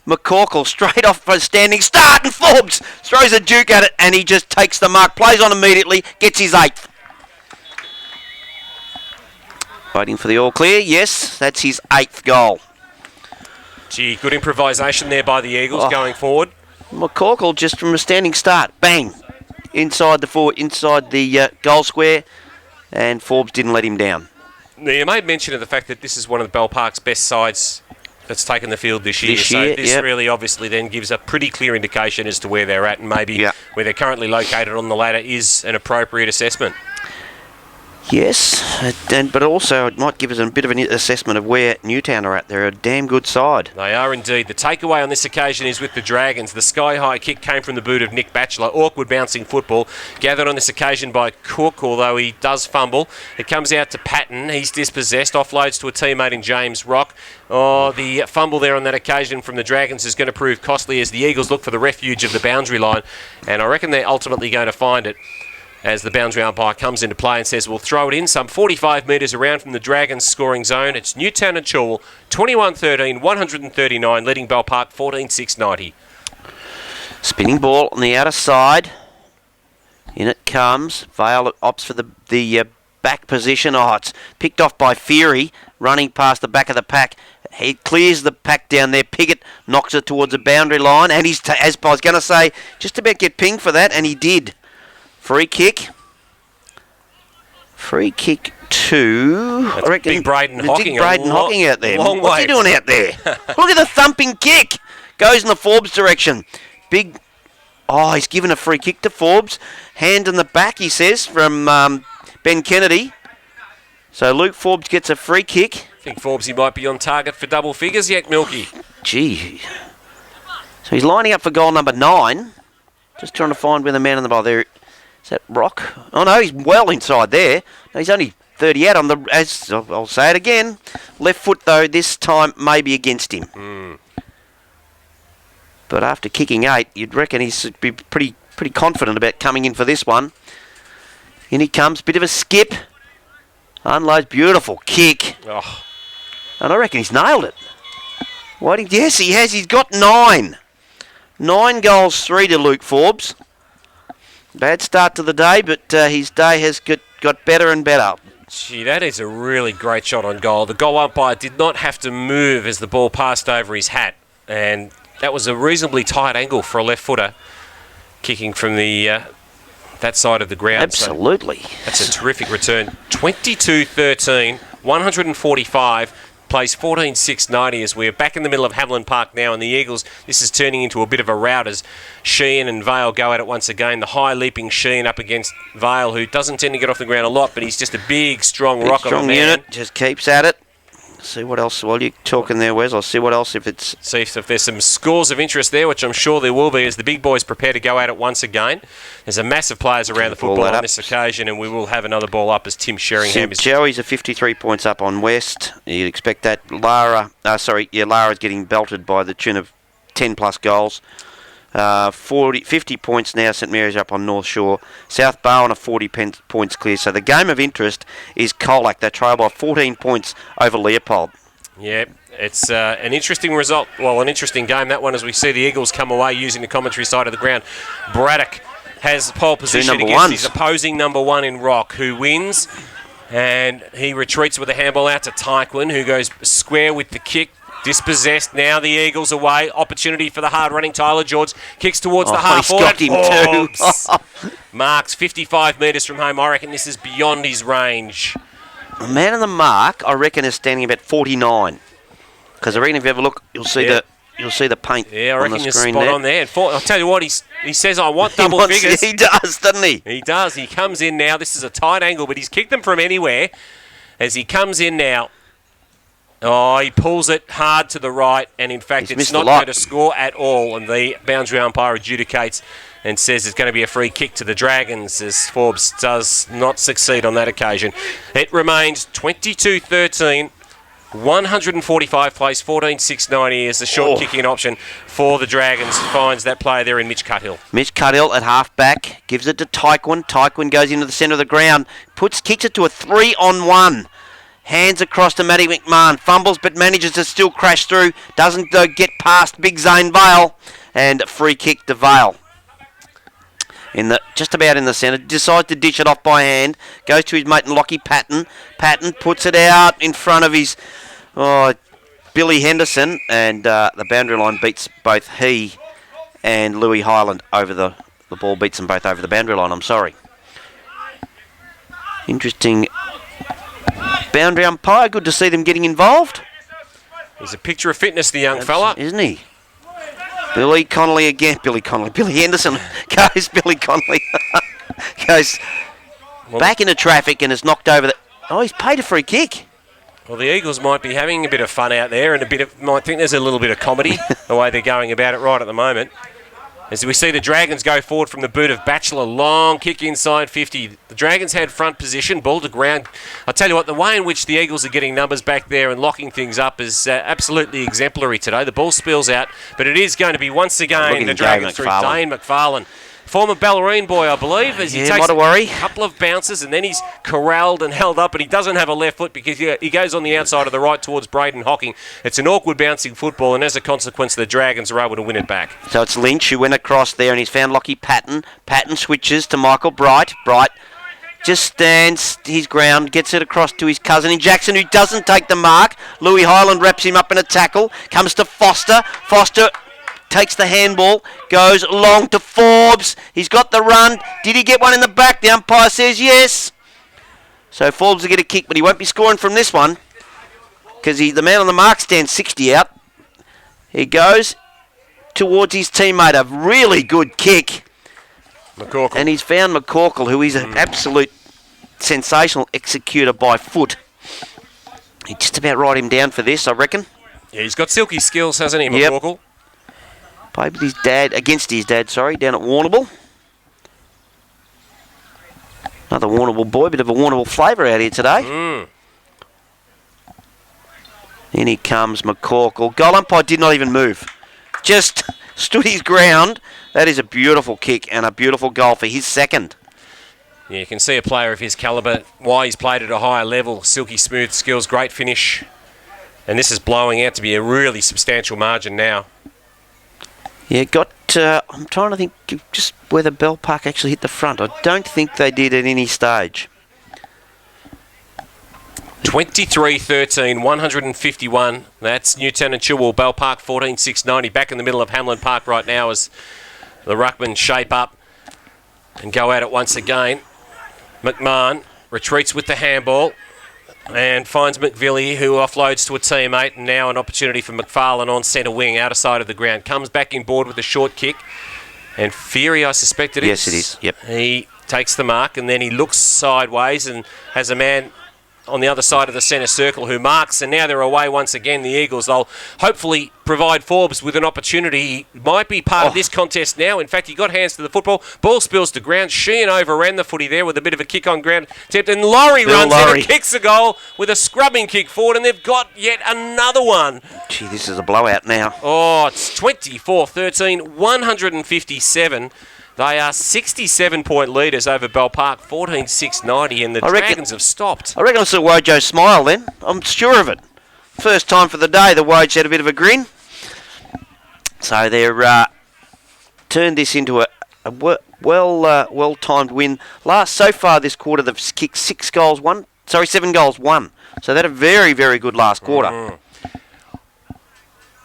McCorkle straight off for a standing start, and Forbes throws a duke at it, and he just takes the mark, plays on immediately, gets his 8th. Waiting for the all clear. Yes, that's his 8th goal. Gee, good improvisation there by the Eagles going forward. McCorkle just from a standing start, bang, inside the goal square, and Forbes didn't let him down. Now, you made mention of the fact that this is one of the Bell Park's best sides that's taken the field this year. So this really obviously then gives a pretty clear indication as to where they're at, and maybe where they're currently located on the ladder is an appropriate assessment. Yes, but also it might give us a bit of an assessment of where Newtown are at. They're a damn good side. They are indeed. The takeaway on this occasion is with the Dragons. The sky-high kick came from the boot of Nick Batchelor. Awkward bouncing football. Gathered on this occasion by Cook, although he does fumble. It comes out to Patton. He's dispossessed. Offloads to a teammate in James Rock. Oh, the fumble there on that occasion from the Dragons is going to prove costly as the Eagles look for the refuge of the boundary line. And I reckon they're ultimately going to find it, as the boundary umpire comes into play and says we'll throw it in some 45 metres around from the Dragons scoring zone. It's Newtown and Chorwell, 21-13, 139, leading Bell Park 14-6-90. Spinning ball on the outer side. In it comes. Vale opts for the back position. Oh, it's picked off by Fury, running past the back of the pack. He clears the pack down there. Piggott knocks it towards the boundary line, and he's, as I was going to say, just about get pinged for that, and he did. Free kick. Free kick to... That's, I reckon, Big Braden Hocking. Hocking out there. Long What's he doing out there? Look at the thumping kick. Goes in the Forbes direction. Big... Oh, he's given a free kick to Forbes. Hand in the back, he says, from Ben Kennedy. So Luke Forbes gets a free kick. I think Forbes, he might be on target for double figures yet, Milky. Gee. So he's lining up for goal number 9. Just trying to find where the man in the ball there... Is that Rock? Oh no, he's well inside there. No, he's only 30 out on the... As I'll say it again. Left foot, though, this time may be against him. But after kicking 8, you'd reckon he'd be pretty confident about coming in for this one. In he comes, bit of a skip. Unloads, beautiful kick. Oh. And I reckon he's nailed it. Yes, he has. He's got 9. 9 goals, 3 to Luke Forbes. Bad start to the day, but his day has got better and better. Gee, that is a really great shot on goal. The goal umpire did not have to move as the ball passed over his hat, and that was a reasonably tight angle for a left footer kicking from the that side of the ground. Absolutely. So that's a terrific return. 22-13, 145. Plays 14-6-90 as we're back in the middle of Hamelin Park now, and the Eagles, this is turning into a bit of a rout as Sheehan and Vale go at it once again. The high leaping Sheehan up against Vale, who doesn't tend to get off the ground a lot, but he's just a big, strong rock on the man. Unit, just keeps at it. See what else, while you're talking there, Wes, I'll see what else if it's... See if there's some scores of interest there, which I'm sure there will be as the big boys prepare to go at it once again. There's a massive players around the football on this occasion, and we will have another ball up as Tim Sheringham is... Joey's are 53 points up on West. You'd expect that. Lara's getting belted by the tune of 10-plus goals. 50 points now. St Mary's up on North Shore. South Barwon are 40 points clear. So the game of interest is Colac. They trail by 14 points over Leopold. Yeah, it's an interesting result. Well, an interesting game, that one, as we see the Eagles come away using the commentary side of the ground. Braddock has pole position against his opposing number 1 in Rock, who wins. And he retreats with a handball out to Tyquin, who goes square with the kick. Dispossessed now, the Eagles away. Opportunity for the hard-running Tyler George. Kicks towards the half. He's got him too. Marks 55 metres from home. I reckon this is beyond his range. The man in the mark, I reckon, is standing about 49. Because I reckon if you have a look, you'll see the paint. Yeah, I reckon on the you're screen spot there. on there. I'll tell you what, he says, I want double figures. He does, doesn't he? He does. He comes in now. This is a tight angle, but he's kicked them from anywhere. As he comes in now, he pulls it hard to the right, and in fact, it's not going to score at all. And the boundary umpire adjudicates and says it's going to be a free kick to the Dragons, as Forbes does not succeed on that occasion. It remains 22-13, 145 plays, 14,690 is the short kicking option for the Dragons. Finds that player there in Mitch Cuthill. Mitch Cuthill at half-back, gives it to Tyquin. Tyquin goes into the centre of the ground, kicks it to a 3-on-1. Hands across to Matty McMahon. Fumbles but manages to still crash through. Doesn't get past Big Zane Vale. And free kick to Vale. Just about in the centre. Decides to dish it off by hand. Goes to his mate and Lockie Patton. Patton puts it out in front of his Billy Henderson. And the boundary line beats both he and Louis Highland over the ball. Beats them both over the boundary line, I'm sorry. Interesting boundary umpire. Good to see them getting involved. He's a picture of fitness, the young fella. Isn't he? Billy Connolly again. Billy Henderson goes. Billy Connolly goes back into traffic and is knocked over. He's paid a free kick. Well, the Eagles might be having a bit of fun out there and might think there's a little bit of comedy the way they're going about it right at the moment. As we see the Dragons go forward from the boot of Batchelor. Long kick inside 50. The Dragons had front position, ball to ground. I'll tell you what, the way in which the Eagles are getting numbers back there and locking things up is absolutely exemplary today. The ball spills out, but it is going to be once again the Dragons through Dane McFarlane. Former Ballerine boy, I believe, as he takes a couple of bounces and then he's corralled and held up, and he doesn't have a left foot because he goes on the outside of the right towards Braden Hocking. It's an awkward bouncing football, and as a consequence, the Dragons are able to win it back. So it's Lynch who went across there, and he's found Lockie Patton. Patton switches to Michael Bright. Bright just stands his ground, gets it across to his cousin in Jackson, who doesn't take the mark. Louis Highland wraps him up in a tackle. Comes to Foster. Foster takes the handball, goes long to Forbes. He's got the run. Did he get one in the back? The umpire says yes. So Forbes will get a kick, but he won't be scoring from this one because the man on the mark stands 60 out. He goes towards his teammate. A really good kick. McCorkle. And he's found McCorkle, who is an absolute sensational executor by foot. He just about write him down for this, I reckon. Yeah, he's got silky skills, hasn't he, McCorkle? Yep. Played with his dad, down at Warrnambool. Another Warrnambool boy, bit of a Warrnambool flavour out here today. In he comes, McCorkle. Goal umpire did not even move. Just stood his ground. That is a beautiful kick and a beautiful goal for his second. Yeah, you can see a player of his calibre, why he's played at a higher level. Silky smooth skills, great finish. And this is blowing out to be a really substantial margin now. Yeah, I'm trying to think just whether Bell Park actually hit the front. I don't think they did at any stage. 23-13, 151. That's Newtown and Chilwell. Bell Park 14,690. Back in the middle of Hamlin Park right now as the Ruckman shape up and go at it once again. McMahon retreats with the handball and finds McVilly, who offloads to a teammate, and now an opportunity for McFarlane on centre wing, outer side of the ground. Comes back in board with a short kick, and Fury, I suspect it is. Yes, it is, yep. He takes the mark, and then he looks sideways and has a man on the other side of the centre circle who marks, and now they're away once again, the Eagles. They'll hopefully provide Forbes with an opportunity. He might be part of this contest now. In fact, he got hands to the football. Ball spills to ground. Sheehan overran the footy there with a bit of a kick on ground attempt, and Laurie runs in and kicks a goal with a scrubbing kick forward, and they've got yet another one. Gee, this is a blowout now. Oh, it's 24-13, 157. They are 67-point leaders over Bell Park, 14,690, and the Dragons have stopped. I reckon I saw Wojo smile then. I'm sure of it. First time for the day, the Woj had a bit of a grin. So they're turned this into a well-timed win. So far this quarter, they've kicked 7 goals, 1. So they had a very, very good last quarter.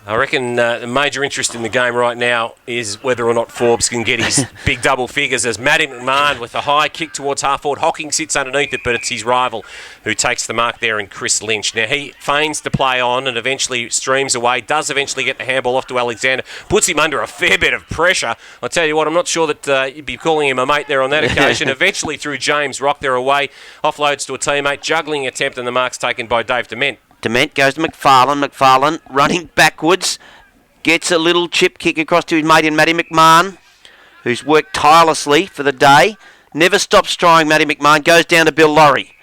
I reckon the major interest in the game right now is whether or not Forbes can get his big double figures, as Matty McMahon with a high kick towards half forward. Hocking sits underneath it, but it's his rival who takes the mark there, in Chris Lynch. Now, he feigns to play on and eventually streams away, does eventually get the handball off to Alexander, puts him under a fair bit of pressure. I'll tell you what, I'm not sure that you'd be calling him a mate there on that occasion. Eventually, through James Rock, they're away, offloads to a teammate, juggling attempt, and the mark's taken by Dave Dement. Dement goes to McFarlane. McFarlane running backwards. Gets a little chip kick across to his mate in Matty McMahon, who's worked tirelessly for the day. Never stops trying, Matty McMahon. Goes down to Bill Laurie.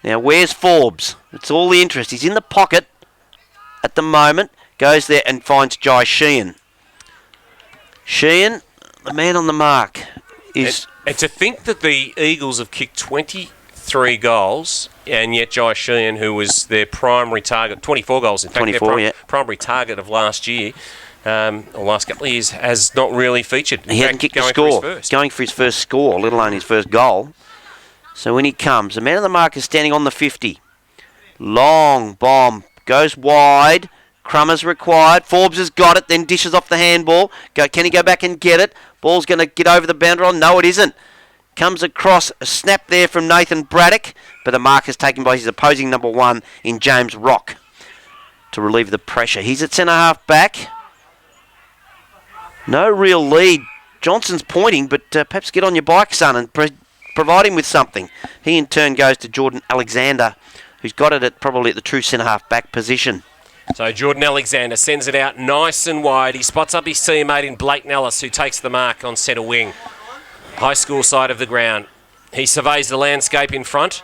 Now, where's Forbes? It's all the interest. He's in the pocket. at the moment. Goes there and finds Jai Sheehan. Sheehan, the man on the mark, is... And to think that the Eagles have kicked 23 goals, and yet Jai Sheehan, who was their primary target, 24 goals, in fact, 24, their primary target of last year, or last couple of years, has not really featured. He hadn't kicked a score. Going for his first score, let alone his first goal. So when he comes, the man on the mark is standing on the 50. Long bomb, goes wide. Crummer's required. Forbes has got it, then dishes off the handball. Can he go back and get it? Ball's going to get over the boundary. No, it isn't. Comes across, a snap there from Nathan Braddock, but the mark is taken by his opposing number 1 in James Rock to relieve the pressure. He's at centre-half back. No real lead. Johnson's pointing, but perhaps get on your bike, son, and provide him with something. He in turn goes to Jordan Alexander, who's got it probably at the true centre-half back position. So Jordan Alexander sends it out nice and wide. He spots up his teammate in Blake Nellis, who takes the mark on centre wing. High school side of the ground. He surveys the landscape in front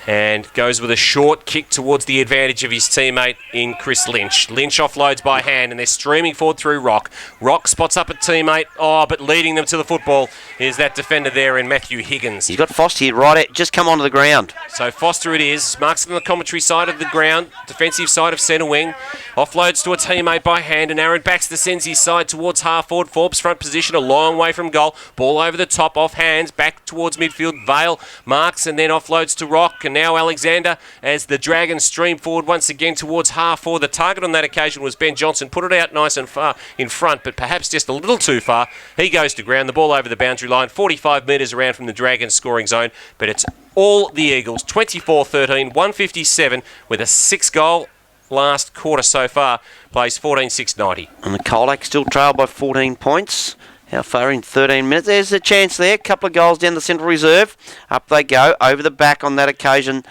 and goes with a short kick towards the advantage of his teammate in Chris Lynch. Lynch offloads by hand and they're streaming forward through Rock. Rock spots up a teammate, but leading them to the football is that defender there in Matthew Higgins. He's got Foster here right out, just come onto the ground. So Foster it is, marks on the commentary side of the ground, defensive side of centre wing, offloads to a teammate by hand, and Aaron Baxter sends his side towards half forward. Forbes front position, a long way from goal, ball over the top, off hands, back towards midfield. Vale marks and then offloads to Rock, and now Alexander as the Dragons stream forward once again towards half forward. The target on that occasion was Ben Johnson, put it out nice and far in front, but perhaps just a little too far. He goes to ground, the ball over the boundary line, 45 metres around from the Dragons scoring zone, but it's all the Eagles, 24-13, 157 with a 6-goal last quarter so far, plays 14-6-90. And the Colac still trailed by 14 points. How far in 13 minutes? There's a chance there. Couple of goals down the central reserve. Up they go, over the back on that occasion.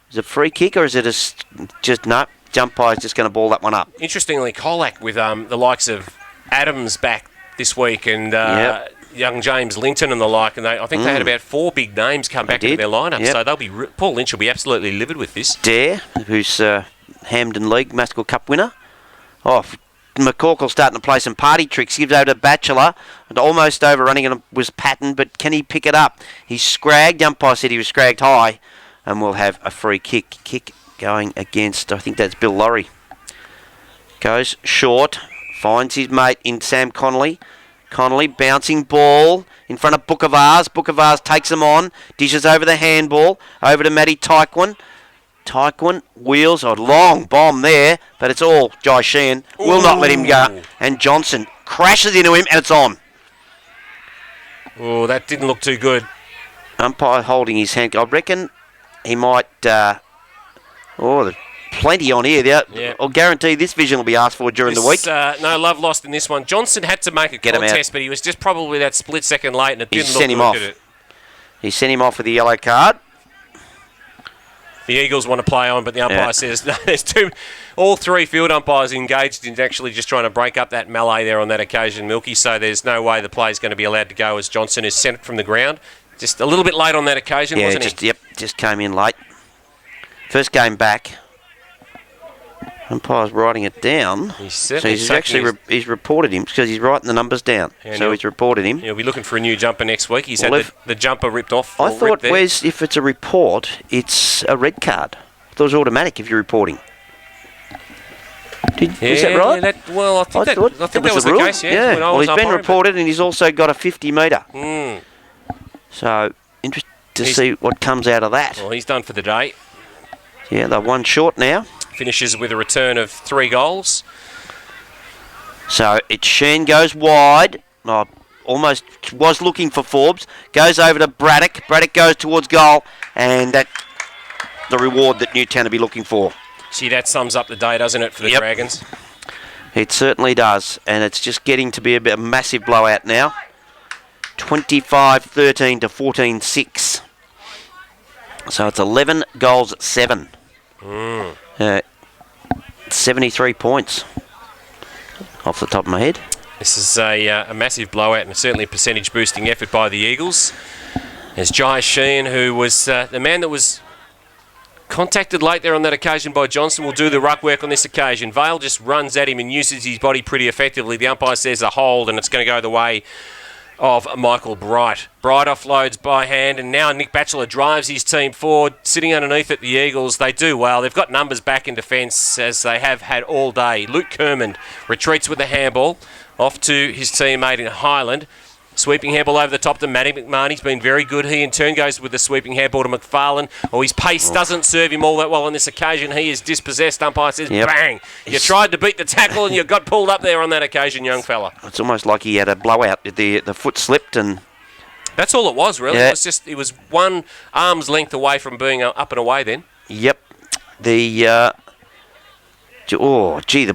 Is it a free kick or is it just no? Umpire's just going to ball that one up. Interestingly, Colac with the likes of Adams back this week and young James Linton and the like, and I think they had about 4 big names come back into their lineup. So they'll be Paul Lynch will be absolutely livid with this. Dare, who's Hampden League Maskell Cup winner. McCorkle starting to play some party tricks. Gives over to Batchelor. And almost overrunning it was Patton, but can he pick it up? He's scragged. Umpire said he was scragged high. And we'll have a free kick. Kick going against, I think that's Bill Laurie. Goes short. Finds his mate in Sam Connolly. Connolly bouncing ball in front of Bookavars. Bookavars takes him on. Dishes over the handball. Over to Matty Tyquin. Tyquin wheels a long bomb there, but it's all Jai Sheehan. Will not let him go. And Johnson crashes into him, and it's on. Oh, that didn't look too good. Umpire holding his hand. I reckon he might... there's plenty on here. I'll guarantee this vision will be asked for during the week. No love lost in this one. Johnson had to make a contest, but he was just probably that split second late, and it didn't look good, did it? He sent him off with the yellow card. The Eagles want to play on, but the umpire says no, there's two. All 3 field umpires engaged in actually just trying to break up that melee there on that occasion, Milky. So there's no way the play is going to be allowed to go as Johnson is sent from the ground. Just a little bit late on that occasion, wasn't he? Just came in late. First game back. Umpire's writing it down. He's reported him because he's writing the numbers down. So he's reported him. He'll be looking for a new jumper next week. He's had the jumper ripped off. I thought, Wes, if it's a report, it's a red card. I thought it was automatic if you're reporting. Is that right? I think that was the case. Yeah. Well, he's been reported and he's also got a 50 metre. So, interested to see what comes out of that. Well, he's done for the day. Yeah, they're one short now. Finishes with a return of 3 goals. So it's Sheen goes wide. Almost was looking for Forbes. Goes over to Braddock. Braddock goes towards goal. And that's the reward that Newtown will be looking for. See, that sums up the day, doesn't it, for the Dragons? It certainly does. And it's just getting to be a massive blowout now. 25-13 to 14-6. So it's 11 goals at 7. 73 points off the top of my head. This is a massive blowout and certainly a percentage boosting effort by the Eagles. There's Jai Sheehan, who was the man that was Contacted late there on that occasion by Johnson. Will do the ruck work on this occasion. Vale just runs at him and uses his body pretty effectively. The umpire says a hold, and it's going to go the way of Michael Bright. Bright offloads by hand, and now Nick Batchelor drives his team forward, sitting underneath at the Eagles. They do well. They've got numbers back in defence, as they have had all day. Luke Kermond retreats with the handball off to his teammate in Highland. Sweeping handball over the top to Matty McMahon. He's been very good. He in turn goes with the sweeping handball to McFarlane. His pace doesn't serve him all that well on this occasion. He is dispossessed. Umpire says, bang. You tried to beat the tackle and you got pulled up there on that occasion, young fella. It's almost like he had a blowout. The foot slipped and... That's all it was, really. Yeah. It was one arm's length away from being up and away then. Yep. The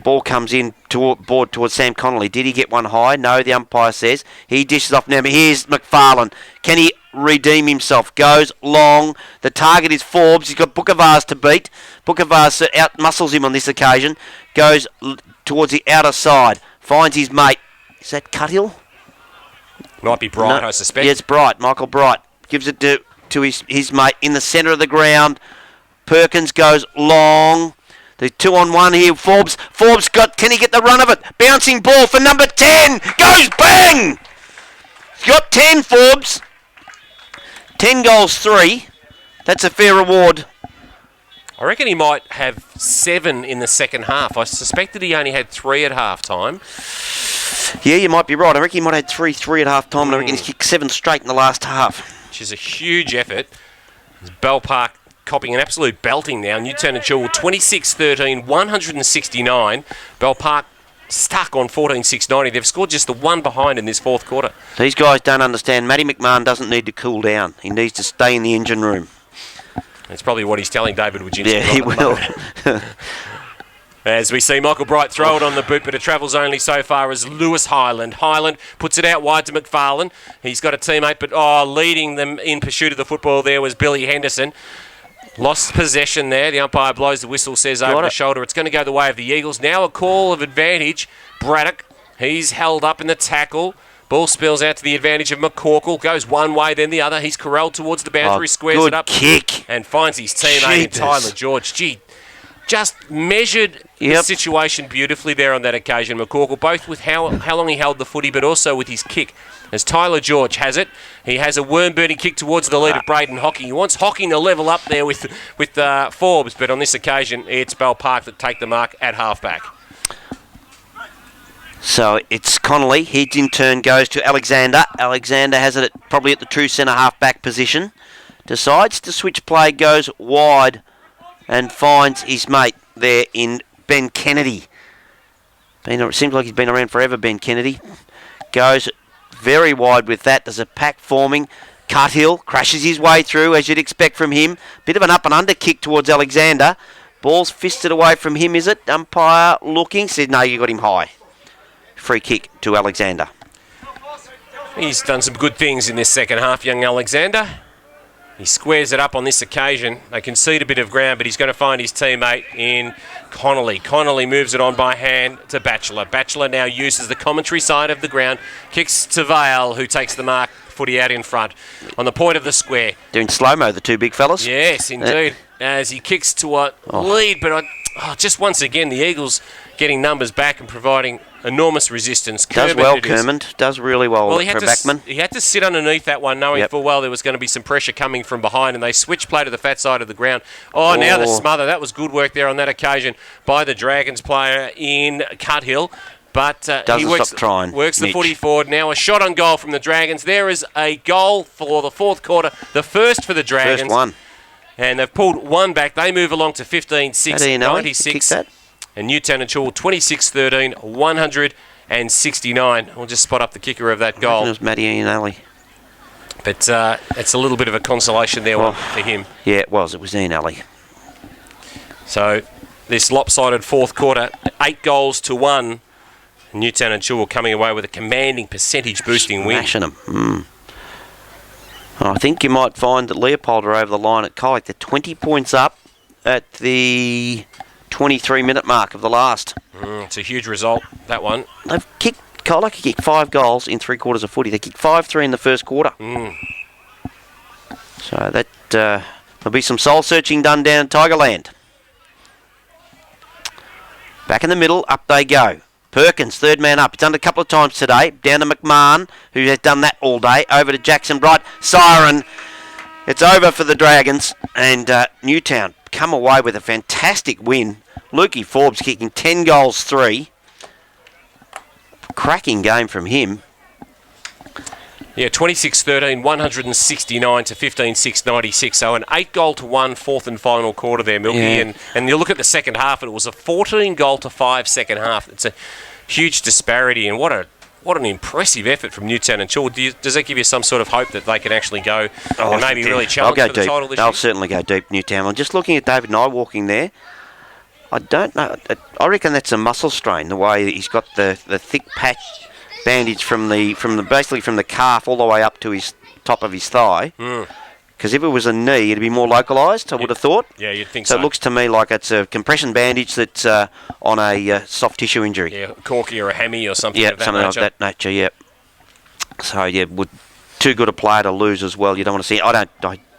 ball comes in towards Sam Connolly. Did he get one high? No, the umpire says. He dishes off now, but here's McFarlane. Can he redeem himself? Goes long. The target is Forbes. He's got Bookavars to beat. Bookavars out-muscles him on this occasion. Goes towards the outer side. Finds his mate. Is that Cuthill? Might be Bright, I suspect. Yeah, it's Bright. Michael Bright. Gives it to his mate in the centre of the ground. Perkins goes long. The 2-on-1 here. Forbes can he get the run of it? Bouncing ball for number 10. Goes bang! He's got 10, Forbes. 10 goals, 3. That's a fair reward. I reckon he might have 7 in the second half. I suspected he only had 3 at half time. Yeah, you might be right. I reckon he might have had 3 at half time, and I reckon he's kicked 7 straight in the last half. Which is a huge effort. Bell Park copying an absolute belting now. Newtown and Chilwell 26-13, 169. Bell Park stuck on 14-6-90. They've scored just the one behind in this fourth quarter. These guys don't understand. Matty McMahon doesn't need to cool down. He needs to stay in the engine room. That's probably what he's telling David Wojcinski. Yeah, he will. As we see Michael Bright throw it on the boot, but it travels only so far as Lewis Highland. Highland puts it out wide to McFarlane. He's got a teammate, but leading them in pursuit of the football there was Billy Henderson. Lost possession there. The umpire blows the whistle, says over the shoulder. It's going to go the way of the Eagles. Now a call of advantage. Braddock, he's held up in the tackle. Ball spills out to the advantage of McCorkle. Goes one way, then the other. He's corralled towards the boundary, squares it up. Kick. And finds his teammate in Tyler George. Just measured the situation beautifully there on that occasion, McCorkle, both with how long he held the footy, but also with his kick. As Tyler George has it, he has a worm-burning kick towards the lead of Braden Hocking. He wants Hocking to level up there with Forbes, but on this occasion, it's Bell Park that take the mark at halfback. So it's Connolly. He in turn goes to Alexander. Alexander has it probably at the true centre halfback position. Decides to switch play, goes wide and finds his mate there in Ben Kennedy. It seems like he's been around forever, Ben Kennedy. Goes very wide with that. There's a pack forming. Cuthill crashes his way through, as you'd expect from him. Bit of an up and under kick towards Alexander. Ball's fisted away from him, is it? Umpire looking. Said, no, you got him high. Free kick to Alexander. He's done some good things in this second half, young Alexander. He squares it up on this occasion. They concede a bit of ground, but he's going to find his teammate in Connolly. Connolly moves it on by hand to Batchelor. Batchelor now uses the commentary side of the ground. Kicks to Vale, who takes the mark. Footy out in front. On the point of the square. Doing slow-mo, the two big fellas. Yes, indeed. As he kicks to a lead, but just once again, the Eagles getting numbers back and providing enormous resistance. Does well, Kermond. Does really well for a backman. He had to sit underneath that one, knowing full well there was going to be some pressure coming from behind, and they switched play to the fat side of the ground. Now the smother. That was good work there on that occasion by the Dragons player in Cuthill. But he works the footy forward. Now a shot on goal from the Dragons. There is a goal for the fourth quarter. The first for the Dragons. First one. And they've pulled one back. They move along to 15-6, 96. And Newtown and Chilwell 26-13, 169. We'll just spot up the kicker of that goal. It was Matty Ian. But it's a little bit of a consolation there for him. Yeah, it was. It was Ian Alley. So this lopsided fourth quarter, 8 goals to 1. Newtown and Chilwell coming away with a commanding percentage boosting win. Smashing them. I think you might find that Leopold are over the line at Colic. They're 20 points up at the 23-minute mark of the last. It's a huge result, that one. They've Colic kicked 5 goals in 3 quarters of footy. They kicked 5-3 in the first quarter. So that There'll be some soul searching done down Tigerland. Back in the middle, up they go. Perkins, third man up. It's done it a couple of times today. Down to McMahon, who has done that all day. Over to Jackson Bright. Siren. It's over for the Dragons. And Newtown come away with a fantastic win. Lukey Forbes kicking 10 goals, 3. Cracking game from him. Yeah, 26-13, 169 to 15-6, 96. So an 8-goal-1 fourth and final quarter there, Milky. Yeah. And you look at the second half, and it was a 14-goal-5 second half. It's a huge disparity, and what an impressive effort from Newtown and Chul. Does that give you some sort of hope that they can actually go and maybe really challenge for the title this year? They'll certainly go deep, Newtown. I'm just looking at David Nye walking there. I don't know. I reckon that's a muscle strain, the way he's got the thick patch bandage from basically from the calf all the way up to his top of his thigh. Because if it was a knee, it'd be more localised, I would have thought. Yeah, you'd think so. So it looks to me like it's a compression bandage that's on a soft tissue injury. Yeah, a corky or a hammy or something of that something nature. like that nature, yeah. So, yeah, too good a player to lose as well. You don't want to see... I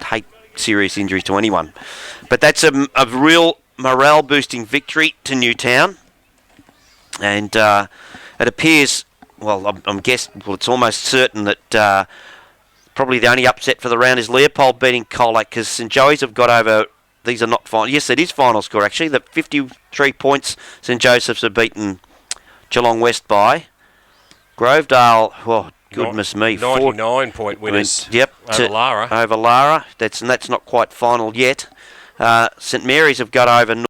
hate serious injuries to anyone. But that's a real morale-boosting victory to Newtown. And it appears... Well, I'm guessing... Well, it's almost certain that... Probably the only upset for the round is Leopold beating Colac, because St Joey's have got over... These are not final. Yes, it is final score, actually. The 53 points St Joseph's have beaten Geelong West by. Grovedale, well, goodness me. 99-point winners over Lara. Over Lara. That's not quite final yet. St Mary's have got over...